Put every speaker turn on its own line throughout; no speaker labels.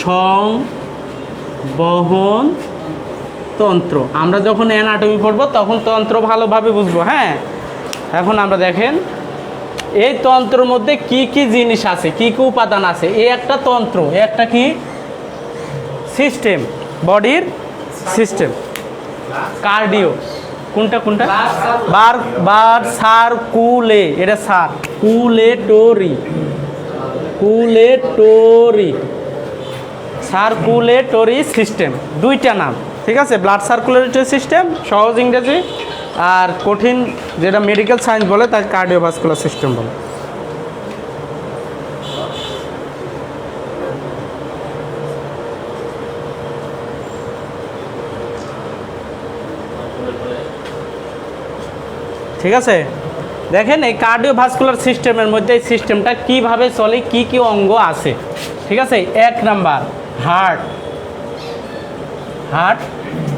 সংবহন তন্ত্র। আমরা যখন অ্যানাটমি পড়বো তখন তন্ত্র ভালোভাবে বুঝবো। হ্যাঁ, এখন আমরা দেখেন এই তন্ত্রের মধ্যে কি কি জিনিস আছে, কি কি উপাদান আছে। এই একটা তন্ত্র, একটা কি সিস্টেম, বডির সিস্টেম। কার্ডিও কোনটা কোনটা? বার সার্কুলে, এটা সার্কুলেটরি, সার্কুলেটরি সিস্টেম, দুইটা নাম, ঠিক আছে। ব্লাড সার্কুলেটরি সিস্টেম সহজ ইংরেজি, আর কঠিন যেটা মেডিকেল সায়েন্স বলে তার কার্ডিওভাস্কুলার সিস্টেম বলে। ঠিক আছে, দেখেন এই কার্ডিওভাস্কুলার সিস্টেমের মধ্যে এই সিস্টেমটা কিভাবে চলে, কি কি অঙ্গ আছে। ঠিক আছে, এক নাম্বার হার্ট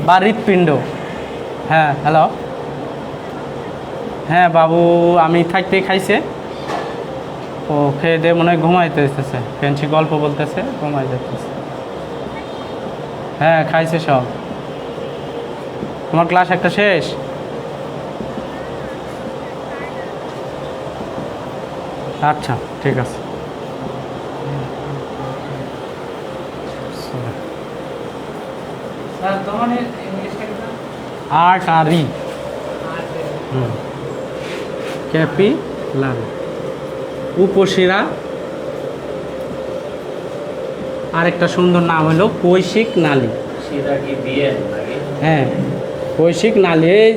বা হৃৎপিণ্ড। হ্যাঁ, হ্যালো, হ্যাঁ বাবু আমি থাকতে খাইছে, ও খেয়ে দিয়ে মনে হয় ঘুমাইতে এসেছে, ফেন্সি গল্প বলতেছে, ঘুমাই যেতেছে। হ্যাঁ খাইছে সব। তোমার ক্লাস একটা শেষ? আচ্ছা ঠিক আছে। আর্টারি, ক্যাপিলারি, উপশিরা, আরেকটা সুন্দর নাম হলো কৈশিক নালী। হ্যাঁ, কৈশিক নালী। এই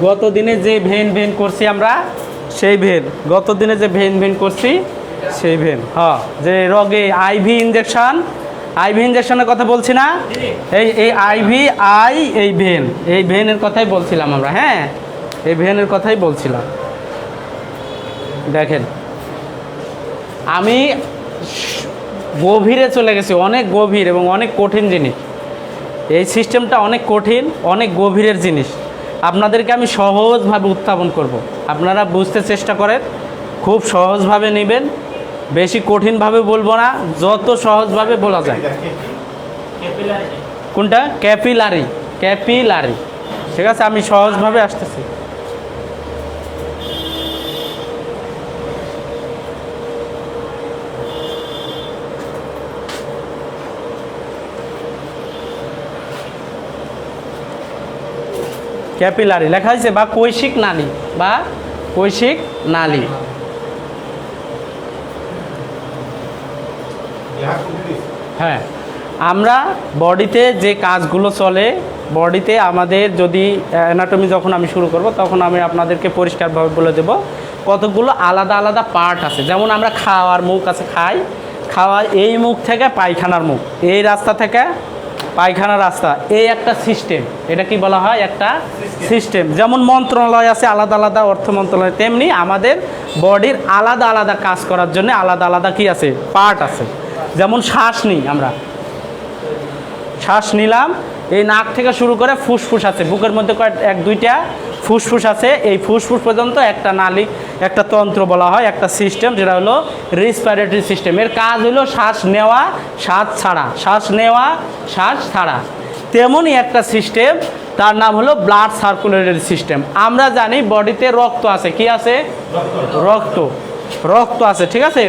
গত দিনে যে ভেন করছি আমরা, সেই ভেন, গত দিনে যে ভেন করছি সেই ভেন। হ্যাঁ, যে রোগে আইভি ইঞ্জেকশনের কথা বলছি না, এই আইভি এই ভেনের কথাই বলছিলাম আমরা। হ্যাঁ, এই ভেনের কথাই বলছিলাম। দেখেন আমি গভীরে চলে গেছি, অনেক গভীর এবং অনেক কঠিন জিনিস। এই সিস্টেমটা অনেক কঠিন, অনেক গভীরের জিনিস। আপনাদেরকে আমি সহজভাবে উত্থাপন করব, আপনারা বুঝতে চেষ্টা করেন, খুব সহজভাবে নেবেন, বেশি কঠিনভাবে বলবো না, যত সহজভাবে বলা যায়। কোনটা? ক্যাপিলারি, ঠিক আছে, আমি সহজভাবে আসতেছি। ক্যাপিলারি লেখা হয়েছে, বা কৈশিক নালী। হ্যাঁ, আমরা বডিতে যে কাজগুলো চলে, বডিতে আমাদের যদি অ্যানাটমি যখন আমি শুরু করব তখন আমি আপনাদেরকে পরিষ্কারভাবে বলে দেব কতগুলো আলাদা আলাদা পার্ট আছে। যেমন আমরা খাওয়ার মুখ আছে, খাওয়া এই মুখ থেকে পায়খানার মুখ, এই রাস্তা থেকে পায়খানার রাস্তা, এই একটা সিস্টেম। এটা কি বলা হয়? একটা সিস্টেম। যেমন মন্ত্রণালয় আছে আলাদা আলাদা, অর্থ মন্ত্রণালয়, তেমনি আমাদের বডির আলাদা আলাদা কাজ করার জন্য আলাদা আলাদা কি আছে? পার্ট আছে। যেমন শ্বাস নিই আমরা, শ্বাস নিলাম, এই নাক থেকে শুরু করে ফুসফুস আছে, বুকের মধ্যে এক দুইটা ফুসফুস আছে, এই ফুসফুস পর্যন্ত একটা নালী, একটা তন্ত্র বলা হয়, একটা সিস্টেম, যেটা হলো রেসপিরেটরি সিস্টেম। এর কাজ হলো শ্বাস নেওয়া, শ্বাস ছাড়া, শ্বাস নেওয়া, শ্বাস ছাড়া। তেমনই একটা সিস্টেম, তার নাম হলো ব্লাড সার্কুলেটরি সিস্টেম। আমরা জানি বডিতে রক্ত আছে, কি আছে? রক্ত আছে, ঠিক আছে।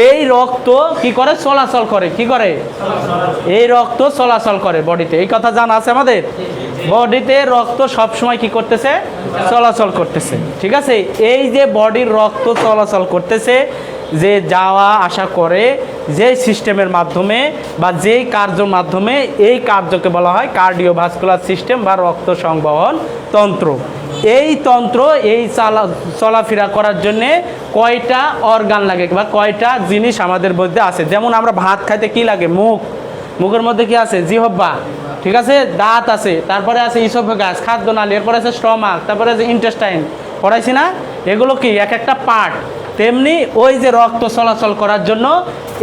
এই রক্ত কি করে? চলাচল করে। কি করে? এই রক্ত চলাচল করে বডিতে, এই কথা জানা আছে আমাদের। বডিতে রক্ত সবসময় কি করতেছে? চলাচল করতেছে, ঠিক আছে। এই যে বডির রক্ত চলাচল করতেছে, যে যাওয়া আসা করে যে সিস্টেমের মাধ্যমে বা যেই কার্যের মাধ্যমে, এই কার্যকে বলা হয় কার্ডিওভাস্কুলার সিস্টেম বা রক্ত সংবহন তন্ত্র। এই তন্ত্র, এই চলাফেরা করার জন্যে কয়টা অর্গান লাগে বা কয়টা জিনিস আমাদের মধ্যে আছে। যেমন আমরা ভাত খাইতে কি লাগে? মুখের মধ্যে কি আছে? জিহ্বা, ঠিক আছে, দাঁত আছে, তারপরে আছে ইসোফেগাস, খাদ্যনালী, এরপরে আছে স্টমাক, তারপরে আছে ইন্টেস্টাইন, পড়াইছি না? এগুলো কি এক একটা পার্ট। তেমনি ওই যে রক্ত চলাচল করার জন্য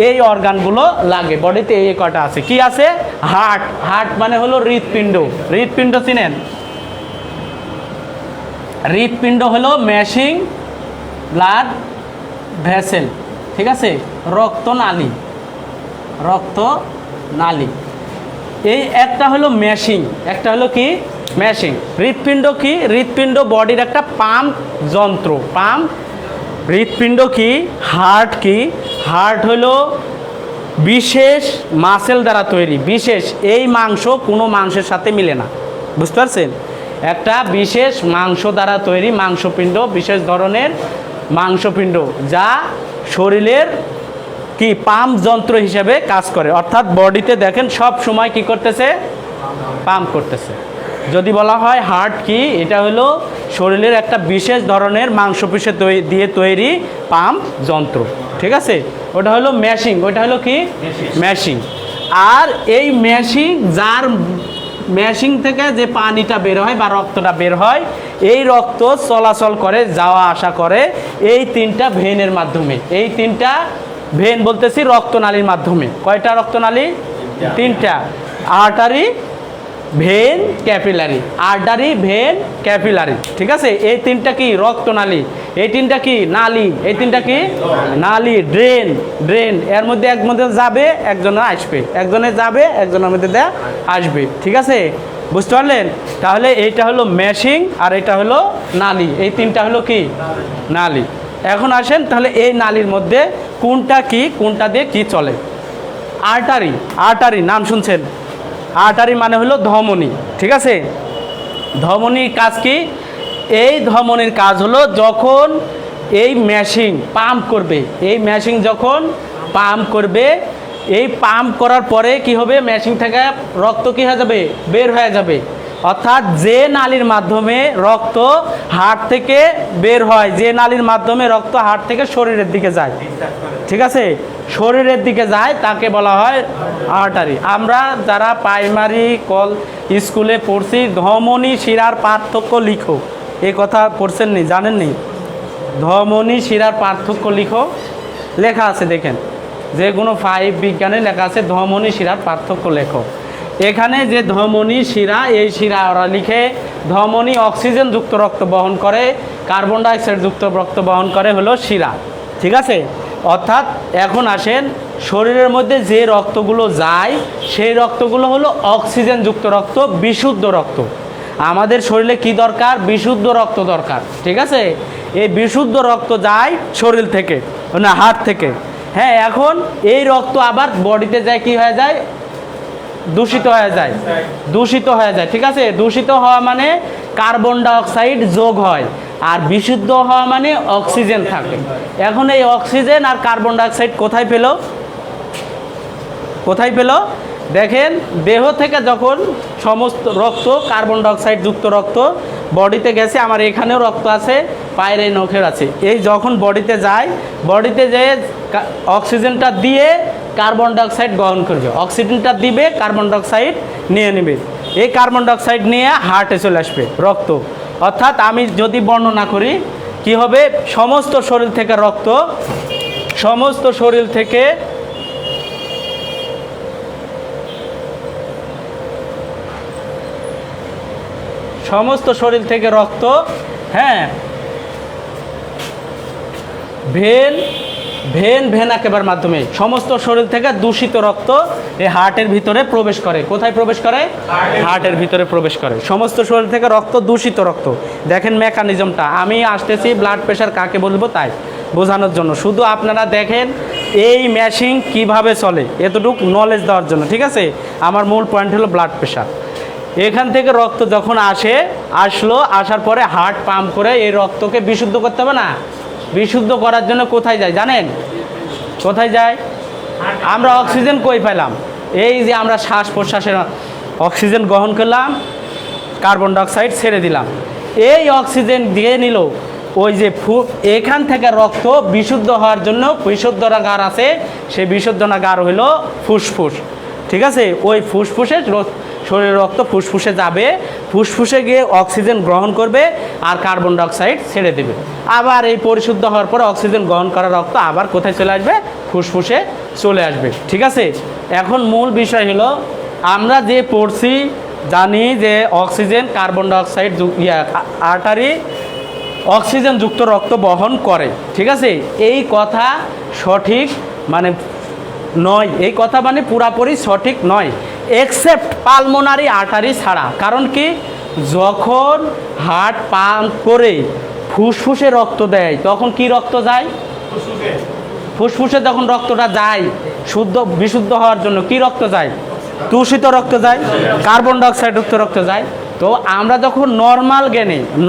এই অর্গানগুলো লাগে বডিতে। এই কয়টা আছে, কি আছে? হার্ট মানে হলো হৃৎপিণ্ড চিনেন? হৃৎপিণ্ড হলো ম্যাশিং ব্লাড ভেসেল, ঠিক আছে, রক্তনালী। রক্তনালী। এই একটা হলো মেশিং, একটা হলো কি মেশিং। হৃৎপিণ্ড কি? হৃৎপিণ্ড বডির একটা পাম্প যন্ত্র, পাম্প। হৃৎপিণ্ড কি? হার্ট কি? হার্ট হলো বিশেষ মাসেল দ্বারা তৈরি, বিশেষ। এই মাংস কোনো মাংসের সাথে মিলে না, বুঝতে পারছেন? একটা বিশেষ মাংস দ্বারা তৈরি মাংসপিণ্ড, বিশেষ ধরনের মাংসপিণ্ড, যা শরীরের কি পাম্প যন্ত্র হিসেবে কাজ করে। অর্থাৎ বডিতে দেখেন সব সময় কি করতেছে? পাম্প করতেছে। যদি বলা হয় হার্ট কি, এটা হলো শরীরের একটা বিশেষ ধরনের মাংসপেশি দিয়ে তৈরি পাম্প যন্ত্র, ঠিক আছে? ওটা হলো মেশিং, ওটা হলো কি মেশিং। আর এই মেশিং, যার মেশিং থেকে যে পানিটা বের হয় বা রক্তটা বের হয়, এই রক্ত চলাচল করে, যাওয়া আসা করে এই তিনটা ভেনের মাধ্যমে। এই তিনটা ভেন বলতেছি রক্তনালীর মাধ্যমে। কয়টা রক্তনালী? তিনটা। Artery, vein, capillary. Artery, vein, capillary, ঠিক আছে? এই তিনটা কি রক্তনালী, এই তিনটা কি নালী, এই তিনটা কি নালী। ড্রেন, ড্রেন, এর মধ্যে এক মধ্যে যাবে, একজনের আসবে, একজনের যাবে, একজনের মধ্যে আসবে, ঠিক আছে? বুঝতে পারলেন? তাহলে এইটা হলো মেশিং, আর এটা হলো নালী। এই তিনটা হলো কি নালী। এখন আসেন তাহলে এই নালীর মধ্যে কোনটা কি, কোনটা দিয়ে কি চলে? আর্টারি, আর্টারি নাম শুনছেন? আর্টারি মানে হলো ধমনী, ঠিক আছে? ধমনীর কাজ কি? এই ধমনীর কাজ হলো যখন এই মেশিন পাম্প করবে, এই মেশিন যখন পাম্প করবে, এই পাম্প করার পরে কি হবে? মেশিন থেকে রক্ত কি হয়ে যাবে? বের হয়ে যাবে। অর্থাৎ যে নালীর মাধ্যমে রক্ত হার্ট থেকে বের হয়, যে নালীর মাধ্যমে রক্ত হার্ট থেকে শরীরের দিকে যায়, ঠিক আছে? শরীরের দিকে যায়, তাকে বলা হয় আর্টারি। আমরা যারা প্রাইমারি স্কুলে পড়ছি, ধমনী শিরার পার্থক্য লিখো, এই কথা পড়ছেন নি? জানেন নি? ধমনী শিরার পার্থক্য লিখো, লেখা আছে, দেখেন যে কোনো 5 বিজ্ঞানে লেখা আছে ধমনী শিরার পার্থক্য লেখো। এখানে যে ধমনী শিরা, এই শিরা ওরা লিখে ধমনী অক্সিজেন যুক্ত রক্ত বহন করে, কার্বন ডাইঅক্সাইড যুক্ত রক্ত বহন করে হলো শিরা, ঠিক আছে? অর্থাৎ এখন আসেন, শরীরের মধ্যে যে রক্তগুলো যায় সেই রক্তগুলো হলো অক্সিজেন যুক্ত রক্ত, বিশুদ্ধ রক্ত। আমাদের শরীরে কি দরকার? বিশুদ্ধ রক্ত দরকার, ঠিক আছে? এই বিশুদ্ধ রক্ত যায় শরীর থেকে, না হার্ট থেকে। হ্যাঁ, এখন এই রক্ত আবার বডিতে যায়, কি হয়ে যায়? দূষিত হয়ে যায়, দূষিত হয়ে যায়, ঠিক আছে? দূষিত হওয়া মানে কার্বন ডাইঅক্সাইড যোগ হয়, আর বিশুদ্ধ হওয়া মানে অক্সিজেন থাকে। এখন এই অক্সিজেন আর কার্বন ডাইঅক্সাইড কোথায় পেল? কোথায় পেল? দেখেন, দেহ থেকে যখন সমস্ত রক্ত কার্বন ডাইঅক্সাইড যুক্ত রক্ত বডিতে গেছে, আমার এখানেও রক্ত আছে, পায়ের এই নখের আছে, এই যখন বডিতে যায়, বডিতে যেয়ে অক্সিজেনটা দিয়ে কার্বন ডাইঅক্সাইড গ্রহণ করবে, অক্সিজেনটা দিবে, কার্বন ডাইঅক্সাইড নিয়ে নেবে। এই কার্বন ডাইঅক্সাইড নিয়ে হার্টে চলে আসবে রক্ত। অর্থাৎ আমি যদি বর্ণনা করি, কি হবে? সমস্ত শরীর থেকে রক্ত, সমস্ত শরীর থেকে রক্ত, হ্যাঁ, ভেনাকেবার মাধ্যমে সমস্ত শরীর থেকে দূষিত রক্ত এই হার্টের ভিতরে প্রবেশ করে। কোথায় প্রবেশ করে? হার্টের ভিতরে প্রবেশ করে। সমস্ত শরীর থেকে রক্ত, দূষিত রক্ত। দেখেন মেকানিজমটা, আমি আসতেছি ব্লাড প্রেশার কাকে বলবো তাই বোঝানোর জন্য, শুধু আপনারা দেখেন এই মেশিন কিভাবে চলে, এতটুকু নলেজ দেওয়ার জন্য, ঠিক আছে? আমার মূল পয়েন্ট হলো ব্লাড প্রেশার। এখান থেকে রক্ত যখন আসলো, আসার পরে হার্ট পাম্প করে এই রক্তকে বিশুদ্ধ করতে হবে না? বিশুদ্ধ করার জন্য কোথায় যায় জানেন? কোথায় যায়? আমরা অক্সিজেন কই পেলাম? এই যে আমরা শ্বাস প্রশ্বাসের অক্সিজেন গ্রহণ করলাম, কার্বন ডাইঅক্সাইড ছেড়ে দিলাম, এই অক্সিজেন দিয়ে নিল ওই যে এখান থেকে রক্ত বিশুদ্ধ হওয়ার জন্য বিশুদ্ধনাগার আছে, সেই বিশুদ্ধনাগার হলো ফুসফুস, ঠিক আছে? ওই ফুসফুসে শরীরের রক্ত ফুসফুসে যাবে, ফুসফুসে গিয়ে অক্সিজেন গ্রহণ করবে আর কার্বন ডাইঅক্সাইড ছেড়ে দেবে। আবার এই পরিশুদ্ধ হওয়ার পরে অক্সিজেন গ্রহণ করা রক্ত আবার কোথায় চলে আসবে? ফুসফুসে চলে আসবে, ঠিক আছে? এখন মূল বিষয় হলো, আমরা যে পড়ছি জানি যে oxygen, carbon dioxide, artery oxygen যুক্ত রক্ত বহন করে, ঠিক আছে? এই কথা সঠিক মানে নয়, এই কথা মানে পুরাপুরি সঠিক নয়, এক্সেপ্ট পালমোনারি আর্টারি ছাড়া। কারণ কি, যখন হার্ট পাম্প করে ফুসফুসে রক্ত দেয় তখন কি রক্ত যায়, ফুসফুসে যখন রক্তটা যায় শুদ্ধ বিশুদ্ধ হওয়ার জন্য কি রক্ত যায়, দূষিত রক্ত যায়, কার্বন ডাইঅক্সাইডযুক্ত রক্ত যায়। তো আমরা যখন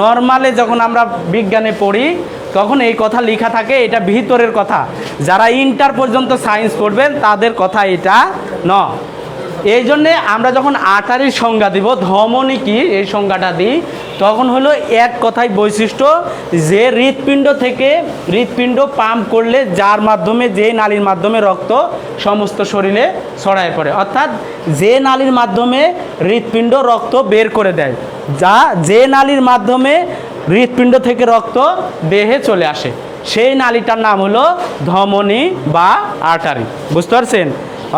নর্মালে যখন আমরা বিজ্ঞানে পড়ি তখন এই কথা লেখা থাকে, এটা ভিতরের কথা, যারা ইন্টার পর্যন্ত সায়েন্স পড়বেন তাদের কথা এটা ন। এই জন্যে আমরা যখন আর্টারির সংজ্ঞা দিব, ধমনী কি এই সংজ্ঞাটা দিই, তখন হলো এক কথায় বৈশিষ্ট্য যে হৃৎপিণ্ড পাম্প করলে যার মাধ্যমে, যে নালীর মাধ্যমে রক্ত সমস্ত শরীরে ছড়ায় পড়ে, অর্থাৎ যে নালীর মাধ্যমে হৃৎপিণ্ড রক্ত বের করে দেয়, যে নালীর মাধ্যমে হৃৎপিণ্ড থেকে রক্ত দেহে চলে আসে, সেই নালীটার নাম হলো ধমনী বা আর্টারি। বুঝতে পারছেন?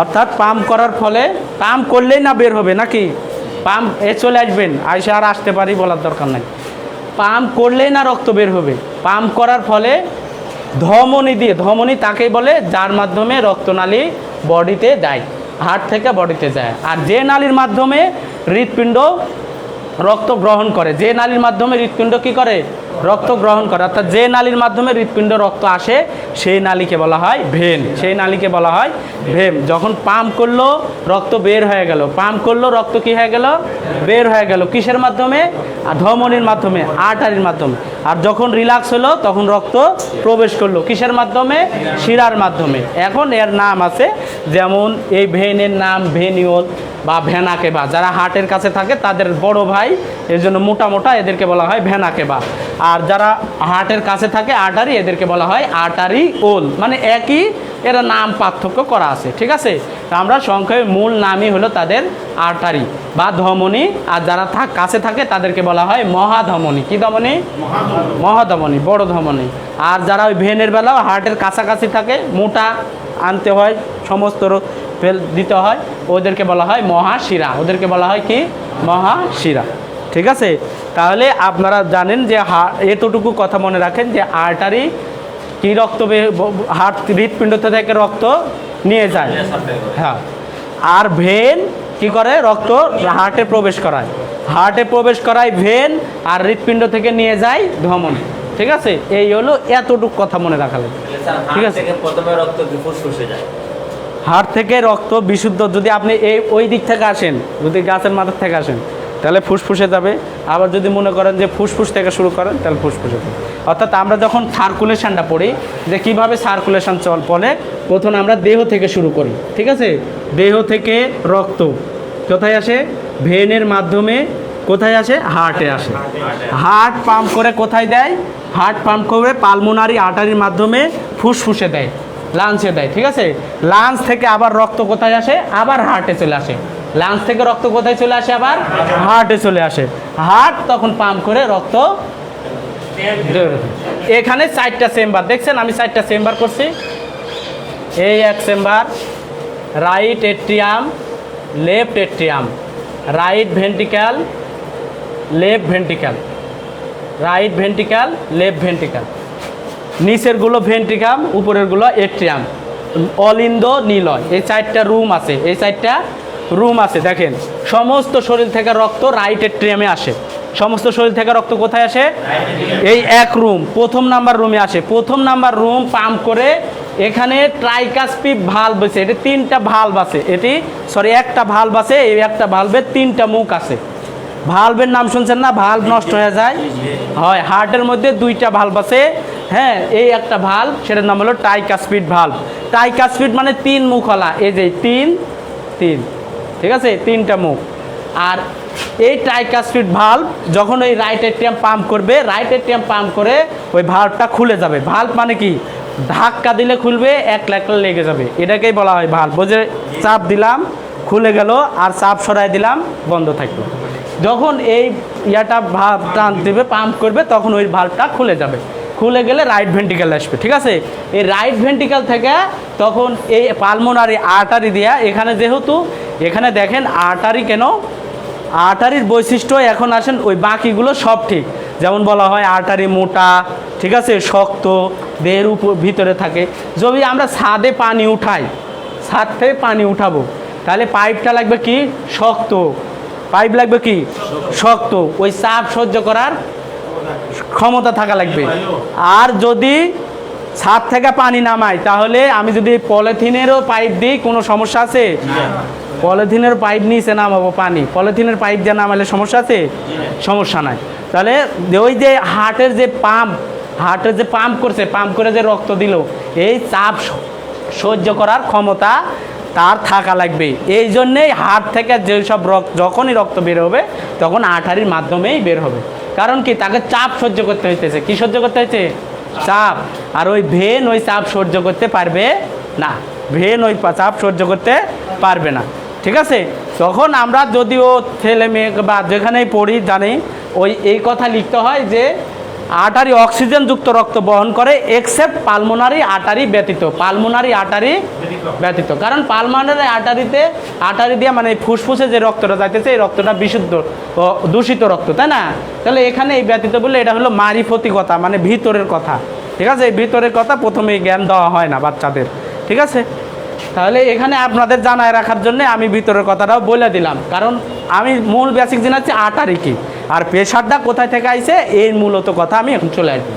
অর্থাৎ পাম্প করার ফলে, পাম্প করলেই না বের হবে নাকি, পাম্প চলে আসবেন, আইসা আর আসতে পারি বলার দরকার নাই, পাম্প করলেই না রক্ত বের হবে। পাম্প করার ফলে ধমনী তাকেই বলে যার মাধ্যমে রক্তনালী বডিতে যায়, হার্ট থেকে বডিতে যায়। আর যে নালীর মাধ্যমে হৃৎপিণ্ড রক্ত গ্রহণ করে, যে নালীর মাধ্যমে হৃৎপিণ্ড কী করে, রক্ত গ্রহণ করে, অর্থাৎ যে নালীর মাধ্যমে হৃৎপিণ্ড রক্ত আসে সেই নালীকে বলা হয় ভেন, সেই নালীকে বলা হয় ভেন। যখন পাম্প করলো রক্ত বের হয়ে গেল, পাম্প করলো রক্ত কী হয়ে গেল, বের হয়ে গেল, কিসের মাধ্যমে, ধমনীর মাধ্যমে, আর্টারির মাধ্যমে। আর যখন রিল্যাক্স হলো তখন রক্ত প্রবেশ করলো কিসের মাধ্যমে, শিরার মাধ্যমে। এখন এর নাম আছে, যেমন এই ভেনের নাম ভেনিওল বা ভেনা কেবা, যারা হার্টের কাছে থাকে তাদের বড় ভাই, এর জন্য মোটা মোটা, এদেরকে বলা হয় ভেনা কেবা। আর যারা হার্টের কাছে থাকে আর্টারি, এদেরকে বলা হয় আর্টারি ওল, মানে একই, এরা নাম পার্থক্য করা আছে, ঠিক আছে। তো আমরা সংক্ষেপে মূল নামই হলো তাদের আর্টারি বা ধমনী, আর যারা কাছে থাকে তাদেরকে বলা হয় মহাধমনী। কি ধমনী? মহাধমনী, বড় ধমনী। আর যারা ওই ভেনের বেলাও হার্টের কাছাকাছি থাকে, মোটা আনতে হয়, সমস্ত দিতে হয়, ওদেরকে বলা হয় মহাশিরা, ওদেরকে বলা হয় কি, মহাশিরা, ঠিক আছে। তাহলে আপনারা জানেন যে এতটুকু কথা মনে রাখেন যে আর্টারি কি রক্ত হার্ট হৃৎপিণ্ড থেকে রক্ত নিয়ে যায়, হ্যাঁ। আর ভেন কি করে, রক্ত হার্টে প্রবেশ করায় ভেন, আর হৃৎপিণ্ড থেকে নিয়ে যায় ধমনী, ঠিক আছে। এই হলো এতটুকু কথা মনে রাখা লাগবে, ঠিক আছে।
প্রথমে রক্ত ফুসফুসে যায়,
হাড় থেকে রক্ত বিশুদ্ধ, যদি আপনি ওই দিক থেকে আসেন, যদি গাছের মাথার থেকে আসেন তাহলে ফুসফুসে যাবে, আবার যদি মনে করেন যে ফুসফুস থেকে শুরু করেন তাহলে ফুসফুসে যাবে। অর্থাৎ আমরা যখন সার্কুলেশনটা পড়ি, যে কীভাবে সার্কুলেশন চলে, প্রথমে আমরা দেহ থেকে শুরু করি, ঠিক আছে। দেহ থেকে রক্ত কোথায় আসে, ভেনের মাধ্যমে কোথায় আসে, হার্টে আসে, হার্ট পাম্প করে কোথায় দেয়, হার্ট পাম্প করে পালমোনারি আর্টারির মাধ্যমে ফুসফুসে দেয়, লাংসে দেয়, ঠিক আছে। লাংস থেকে আবার রক্ত কোথায় আসে, আবার হার্টে চলে আসে, লাংস থেকে রক্ত কোথায় চলে আসে, আবার হার্টে চলে আসে, হার্ট তখন পাম্প করে রক্ত। এখানে 4টা চেম্বার দেখছেন, আমি 4টা চেম্বার করছি। এই এক chamber, right atrium, left atrium, right ventricle, left ventricle, right ventricle, left ventricle, নিচেরগুলো ভেন্ট্রিকাম, উপরেরগুলো এট্রিয়াম, অলিন্দ নিলয়। এই 4টা রুম আছে, এই 4টা রুম আছে। দেখেন, সমস্ত শরীর থেকে রক্ত রাইট এট্রিয়ামে আসে, সমস্ত শরীর থেকে রক্ত কোথায় আসে, এই এক রুম, প্রথম নাম্বার রুমে আসে। প্রথম নাম্বার রুম পাম্প করে, এখানে ট্রাইকাসপিড ভালভ আছে, এটি 3টা ভালভ আছে, একটা ভালভ আছে, এই একটা ভালভের 3টা মুখ আছে। ভালভের নাম শুনছেন না, ভালভ নষ্ট হয়ে যায় হয়, হার্টের মধ্যে 2টা ভালভ আছে, হ্যাঁ। এই একটা ভালভ, সেটার নাম হলো ট্রাইকাসপিড ভালভ। ট্রাইকাসপিড মানে 3 মুখওয়ালা, এই যে 3, ঠিক আছে, 3টা মুখ। আর এই ট্রাইকাসপিড ভালভ যখন ওই রাইট এট্রিয়াম পাম্প করবে, রাইট এট্রিয়াম পাম্প করে ওই ভালভটা খুলে যাবে। ভালভ মানে কি, ধাক্কা দিলে খুলবে, এক লেগে যাবে, এটাকেই বলা হয় ভালভ। ওই যে চাপ দিলাম খুলে গেল, আর চাপ সরাই দিলাম বন্ধ থাকলো। যখন এই ভালভ টান দেবে, পাম্প করবে, তখন ওই ভালভটা খুলে যাবে, খুলে গেলে রাইট ভেন্ট্রিক্যাল আসবে, ঠিক আছে। এই রাইট ভেন্ট্রিক্যাল থেকে তখন এই পালমোনারি আর্টারি দেয়া, এখানে যেহেতু এখানে দেখেন আর্টারি, কেন আর্টারির বৈশিষ্ট্য, এখন আসেন ওই বাকিগুলো সব ঠিক, যেমন বলা হয় আর্টারি মোটা, ঠিক আছে, শক্ত, দেহের ভিতরে থাকে। যদি আমরা ছাদে পানি উঠাই, ছাদ থেকে পানি উঠাবো, তাহলে পাইপটা লাগবে কি শক্ত, পাইপ লাগবে কি শক্ত, ওই চাপ সহ্য করার ক্ষমতা থাকা লাগবে। আর যদি ছাদ থেকে পানি নামাই তাহলে আমি যদি পলিথিনেরও পাইপ দিই কোনো সমস্যা আছে? পলিথিনের পাইপ নিচে নামাবো পানি, পলিথিনের পাইপ দিয়ে নামালে সমস্যা আছে? সমস্যা নাই। তাহলে ওই যে হার্টের যে পাম্প করছে, পাম্প করে যে রক্ত দিল, এই চাপ সহ্য করার ক্ষমতা তার থাকা লাগবে। এই জন্যেই হার্ট থেকে যেসব যখনই রক্ত বের হবে তখন আঠারির মাধ্যমেই বের হবে। কারণ কি, তাকে চাপ সহ্য করতে হইতেছে। কি সহ্য করতে হইছে? চাপ। আর ওই ভেন ওই চাপ সহ্য করতে পারবে না, ভেন ওই চাপ সহ্য করতে পারবে না। ঠিক আছে? তখন আমরা যদিও ছেলে মেয়ে বা যেখানেই পড়ি জানি এই কথা লিখতে হয় যে আর্টারি অক্সিজেনযুক্ত রক্ত বহন করে এক্সেপ্ট পালমোনারি আর্টারি ব্যতীত, পালমোনারি আর্টারি ব্যতীত। কারণ পালমোনারি আর্টারি দিয়ে মানে ফুসফুসে যে রক্তটা যাইতেছে এই রক্তটা বিশুদ্ধ ও দূষিত রক্ত, তাই না? তাহলে এখানে এই ব্যতীত বললে এটা হলো মারিফতি কথা, মানে ভিতরের কথা। ঠিক আছে? এই ভিতরের কথা প্রথমেই জ্ঞান দেওয়া হয় না বাচ্চাদের। ঠিক আছে? তাহলে এখানে আপনাদের জানায় রাখার জন্য আমি ভিতরের কথাটাও বলে দিলাম, কারণ আমি মূল বেসিক জানাচ্ছি আর্টারি কি আর প্রেশারটা কোথায় থেকে আইছে, এই মূলত কথা আমি এখন চলে আসবো।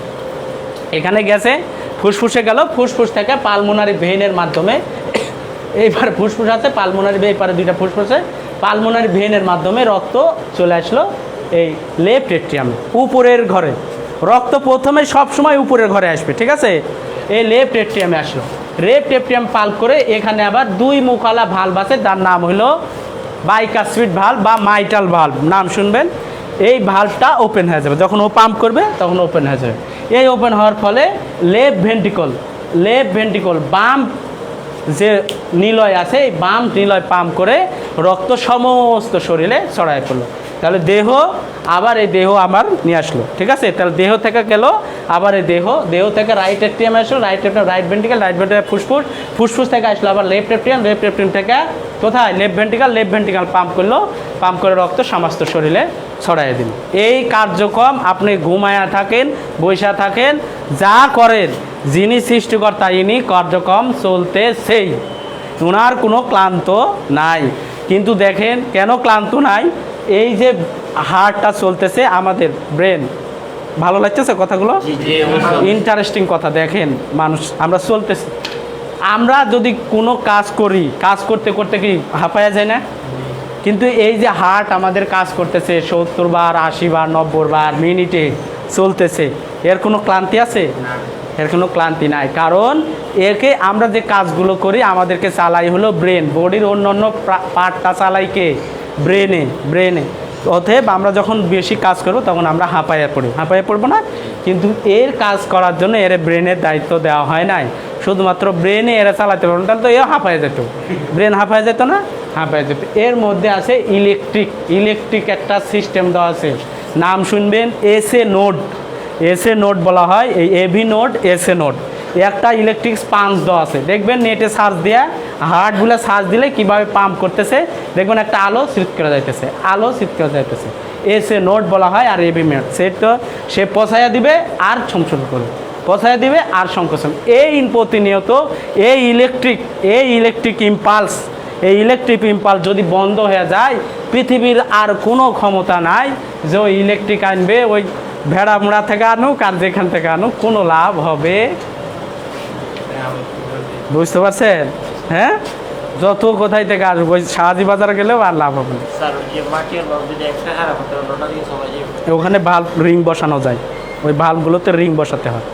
এখানে গেছে ফুসফুসে গেল, ফুসফুস থেকে পালমোনারি ভেইনের মাধ্যমে, এইবার ফুসফুস আছে পালমোনারি ভেইন, এপারে দুইটা ফুসফুসে, পালমোনারি ভেইনের মাধ্যমে রক্ত চলে আসলো এই লেফট এট্রিয়ামে, উপরের ঘরে। রক্ত প্রথমে সবসময় উপরের ঘরে আসবে। ঠিক আছে? এই লেফট এট্রিয়ামে আসলো, লেফট এট্রিয়াম পাল্প করে এখানে আবার দুই মুখালা ভালভ আছে, তার নাম হলো বাইকাসপিড ভাল্ব বা মাইটাল ভাল্ব, নাম শুনবেন। এই ভাল্বটা ওপেন হয়ে যাবে, যখন ও পাম্প করবে তখন ওপেন হয়ে যাবে। এই ওপেন হওয়ার ফলে লেফট ভেন্ট্রিকল বাম যে নিলয় আছে, এই বাম নিলয় পাম্প করে রক্ত সমস্ত শরীরে ছড়ায় পড়লো। তাহলে এই দেহ আমার নিয়ে আসলো। ঠিক আছে? তাহলে দেহ থেকে গেল আবার এই দেহ থেকে রাইট এট্রিয়ামে আসলো, রাইট ভেন্ট্রিকল ফুসফুস থেকে আসলো আবার লেফট এট্রিয়াম থেকে কোথায়? লেফট ভেন্ট্রিকল পাম্প করে রক্ত সমস্ত শরীরে ছড়াইয়ে দিন। এই কার্যক্রম আপনি ঘুমায়া থাকেন, বৈশা থাকেন, যা করেন, যিনি সৃষ্টিকর্তা ইনি কার্যক্রম চলতেছেই, ওনার কোনো ক্লান্ত নাই। কিন্তু দেখেন কেন ক্লান্ত নাই, এই যে হার্টটা চলতেছে, আমাদের ব্রেন, ভালো লাগতেছে কথাগুলো? ইন্টারেস্টিং কথা। দেখেন মানুষ আমরা চলতেছি, আমরা যদি কোনো কাজ করি, কাজ করতে করতে কি হাঁপায়া যায় না? কিন্তু এই যে হার্ট আমাদের কাজ করতেছে 70 বার 80 বার 90 বার মিনিটে চলতেছে, এর কোনো ক্লান্তি আছে? এর কোনো ক্লান্তি নাই। কারণ একে আমরা যে কাজগুলো করি আমাদেরকে চালাই হলো ব্রেন, বডির অন্য পার্টটা চালাই কে? ব্রেনে। অতএব আমরা যখন বেশি কাজ করব তখন আমরা হাঁপাইয়া পড়বো না। কিন্তু এর কাজ করার জন্য এর ব্রেনের দায়িত্ব দেওয়া হয় নাই, শুধুমাত্র ব্রেনে এরা চালাতে পারবো, তাহলে তো এও হাঁপাইয়া যেত, ব্রেন হাঁপাইয়া যেত না? হাঁপাইয়া যেত। এর মধ্যে আছে ইলেকট্রিক একটা সিস্টেম দেওয়া আছে, নাম শুনবেন এসএ নোড বলা হয়। এই এভি নোড, এসএ নোড, একটা ইলেকট্রিক পাম্প দেওয়া আছে। দেখবেন নেটে সার্চ দিয়ে হার্টগুলো সার্চ দিলে কীভাবে পাম্প করতেছে দেখবেন, একটা আলো সিট করে যাইতেছে, এসএ নোড বলা হয়। আর এভি নোড সে পছায়া দিবে আর সংশোধন করবে, পছায়া দিবে আর সংকোচন। এই প্রতিনিয়ত এই ইলেকট্রিক ইম্পালস যদি বন্ধ হয়ে যায়, পৃথিবীর আর কোনো ক্ষমতা নাই যে ওই ইলেকট্রিক আনবে, ওই ভেড়া মোড়া থেকে আনুক আর যেখান থেকে আনুক, কোনো লাভ হবে? বুঝতে পারছেন? হ্যাঁ, যত কোথায় থেকে আসবো, ওই শাহাজি বাজার গেলেও আর লাভ হবে না। ওখানে ভাল্ব রিং বসানো যায়, ওই ভাল্বগুলোতে রিং বসাতে হয়।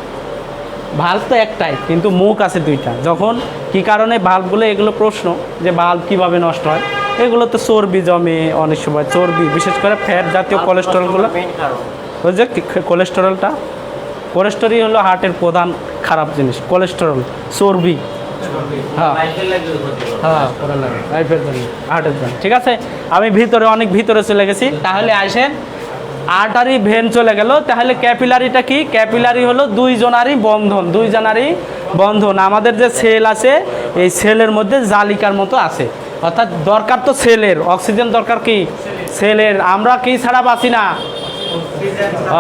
ভাল্ব তো একটাই, কিন্তু মুখ আছে দুইটা। যখন কি কারণে ভাল্বগুলো, এগুলো প্রশ্ন যে ভাল্ব কীভাবে নষ্ট হয়, এগুলো তো চর্বি জমে, অনেক সময় চর্বি, বিশেষ করে ফ্যাট জাতীয় কোলেস্টেরলগুলো, ওই যে কোলেস্টেরল হলো হার্টের প্রধান খারাপ জিনিস, কোলেস্টেরল, চর্বি। হ্যাঁ, হার্টের জন্য। ঠিক আছে, আমি অনেক ভিতরে চলে গেছি। তাহলে আসেন, আর্টারি ভেন চলে গেল, তাহলে ক্যাপিলারিটা কি? ক্যাপিলারি হলো দুইজনারই বন্ধন। আমাদের যে সেল আছে, এই সেলের মধ্যে জালিকার মতো আছে, অর্থাৎ দরকার তো সেলের, অক্সিজেন দরকার কি সেলের। আমরা কি ছাড়া বাঁচি না?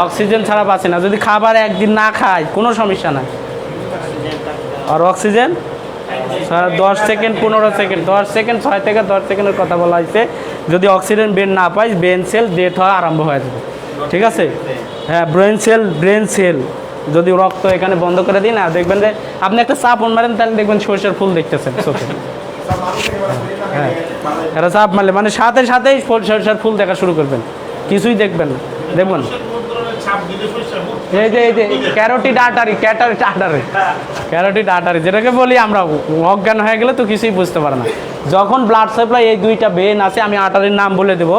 অক্সিজেন ছাড়া বাঁচি না। যদি খাবার একদিন না খাই কোনো সমস্যা নাই, আর অক্সিজেন 10 সেকেন্ড 15 সেকেন্ড 10 সেকেন্ড 6 থেকে 10 সেকেন্ডের কথা বলা হয়েছে। যদি অক্সিজেন বের না পাই ব্রেন সেল ডেথ হওয়া আরম্ভ হয়ে যাবে, ঠিক আছে? হ্যাঁ, ব্রেন সেল যদি রক্ত এখানে বন্ধ করে দিই না, দেখবেন যে আপনি একটা চাপ মারেন তাহলে দেখবেন সরষের ফুল দেখতেছেন চোখে। হ্যাঁ, এটা চাপ মারলে মানে সাথে সাথেই সরষের ফুল দেখা শুরু করবেন, কিছুই দেখবেন না, দেখবেন এই যে ক্যারোটিড আর্টারি যেটাকে বলি আমরা, অজ্ঞান হয়ে গেলে তো কিছুই বুঝতে পারে না। যখন ব্লাড সাপ্লাই, এই দুইটা ভেন আছে, আমি আর্টারির নাম বলে দেবো,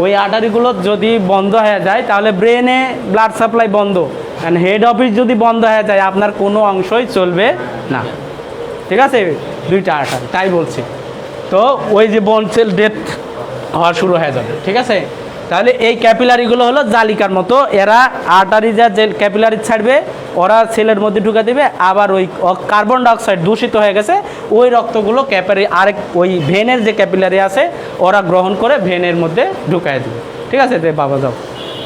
ওই আর্টারিগুলো যদি বন্ধ হয়ে যায় তাহলে ব্রেনে ব্লাড সাপ্লাই বন্ধ, অ্যান্ড হেড অফিস যদি বন্ধ হয়ে যায় আপনার কোনো অংশই চলবে না, ঠিক আছে? দুইটা আর্টারি, তাই বলছি। তো ওই যে বোন সেল ডেথ হওয়া শুরু হয়ে যাবে, ঠিক আছে? তাহলে এই ক্যাপিলারিগুলো হলো জালিকার মতো, এরা আর্টারি যা যে ক্যাপিলারি ছাড়বে ওরা সেলের মধ্যে ঢুকে দিবে, আবার ওই কার্বন ডাইঅক্সাইড দূষিত হয়ে গেছে ওই রক্তগুলো আরেক ওই ভেনের যে ক্যাপিলারি আছে ওরা গ্রহণ করে ভেনের মধ্যে ঢুকাই দেবে, ঠিক আছে? বাবা যাও,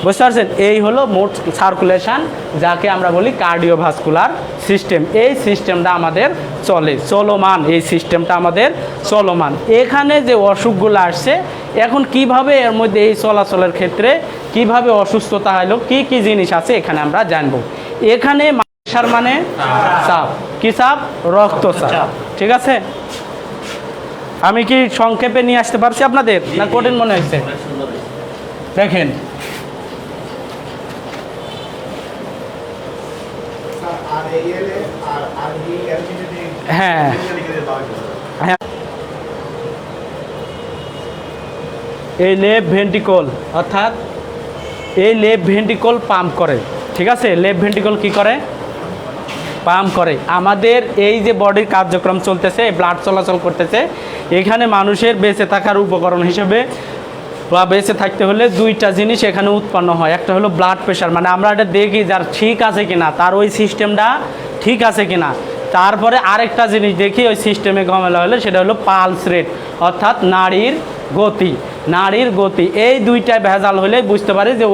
বুঝতে পারছেন? এই হলো মোট সার্কুলেশন, যাকে আমরা বলি কার্ডিওভাস্কুলার সিস্টেম। এই সিস্টেমটা আমাদের চলমান, এই সিস্টেমটা আমাদের চলমান। এখানে যে অসুখগুলো আসছে এখন কিভাবে এর মধ্যে এই চলাচলের ক্ষেত্রে কিভাবে অসুস্থতা হলো, কি কি জিনিস আছে এখানে আমরা জানবো। এখানে প্রেসার মানে চাপ, কি চাপ? রক্তচাপ, ঠিক আছে? আমি কি সংক্ষেপে নিয়ে আসতে পারছি আপনাদের, না কঠিন মনে হয়েছে? দেখেন, হ্যাঁ হ্যাঁ, এই লেফট ভেন্ট্রিকল, অর্থাৎ এই লেফট ভেন্ট্রিকল পাম্প করে, ঠিক আছে? লেফট ভেন্ট্রিকল কি করে? পাম্প করে। আমাদের এই যে বডির কার্যক্রম চলতেছে, ব্লাড চলাচল করতেছে, এখানে মানুষের বেঁচে থাকার উপকরণ হিসেবে বা বেঁচে থাকতে হলে দুইটা জিনিস এখানে উৎপন্ন হয়। একটা হলো ব্লাড প্রেশার, মানে আমরা এটা দেখি যার ঠিক আছে কিনা, তার ওই সিস্টেমটা ঠিক আছে কিনা। তারপরে আরেকটা জিনিস দেখি ওই সিস্টেমে ঝামেলা হলে, সেটা হলো পালস রেট, অর্থাৎ নাড়ির গতি। এই দুইটায় ভেজাল হলে বুঝতে পারি যে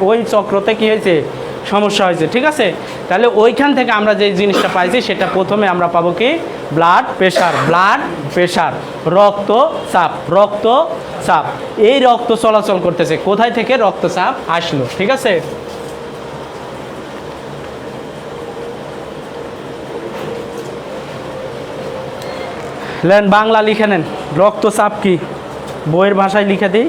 ওই চক্রতে কী হয়েছে, সমস্যা হয়েছে, ঠিক আছে? তাহলে ওইখান থেকে আমরা যে জিনিসটা পাইছি সেটা প্রথমে আমরা পাবো কি? ব্লাড প্রেশার, রক্তচাপ। এই রক্ত চলাচল করতেছে, কোথায় থেকে রক্তচাপ আসলো, ঠিক আছে? লেন বাংলা লিখে নেন, রক্তচাপ কি বইয়ের ভাষায় লিখে দিই।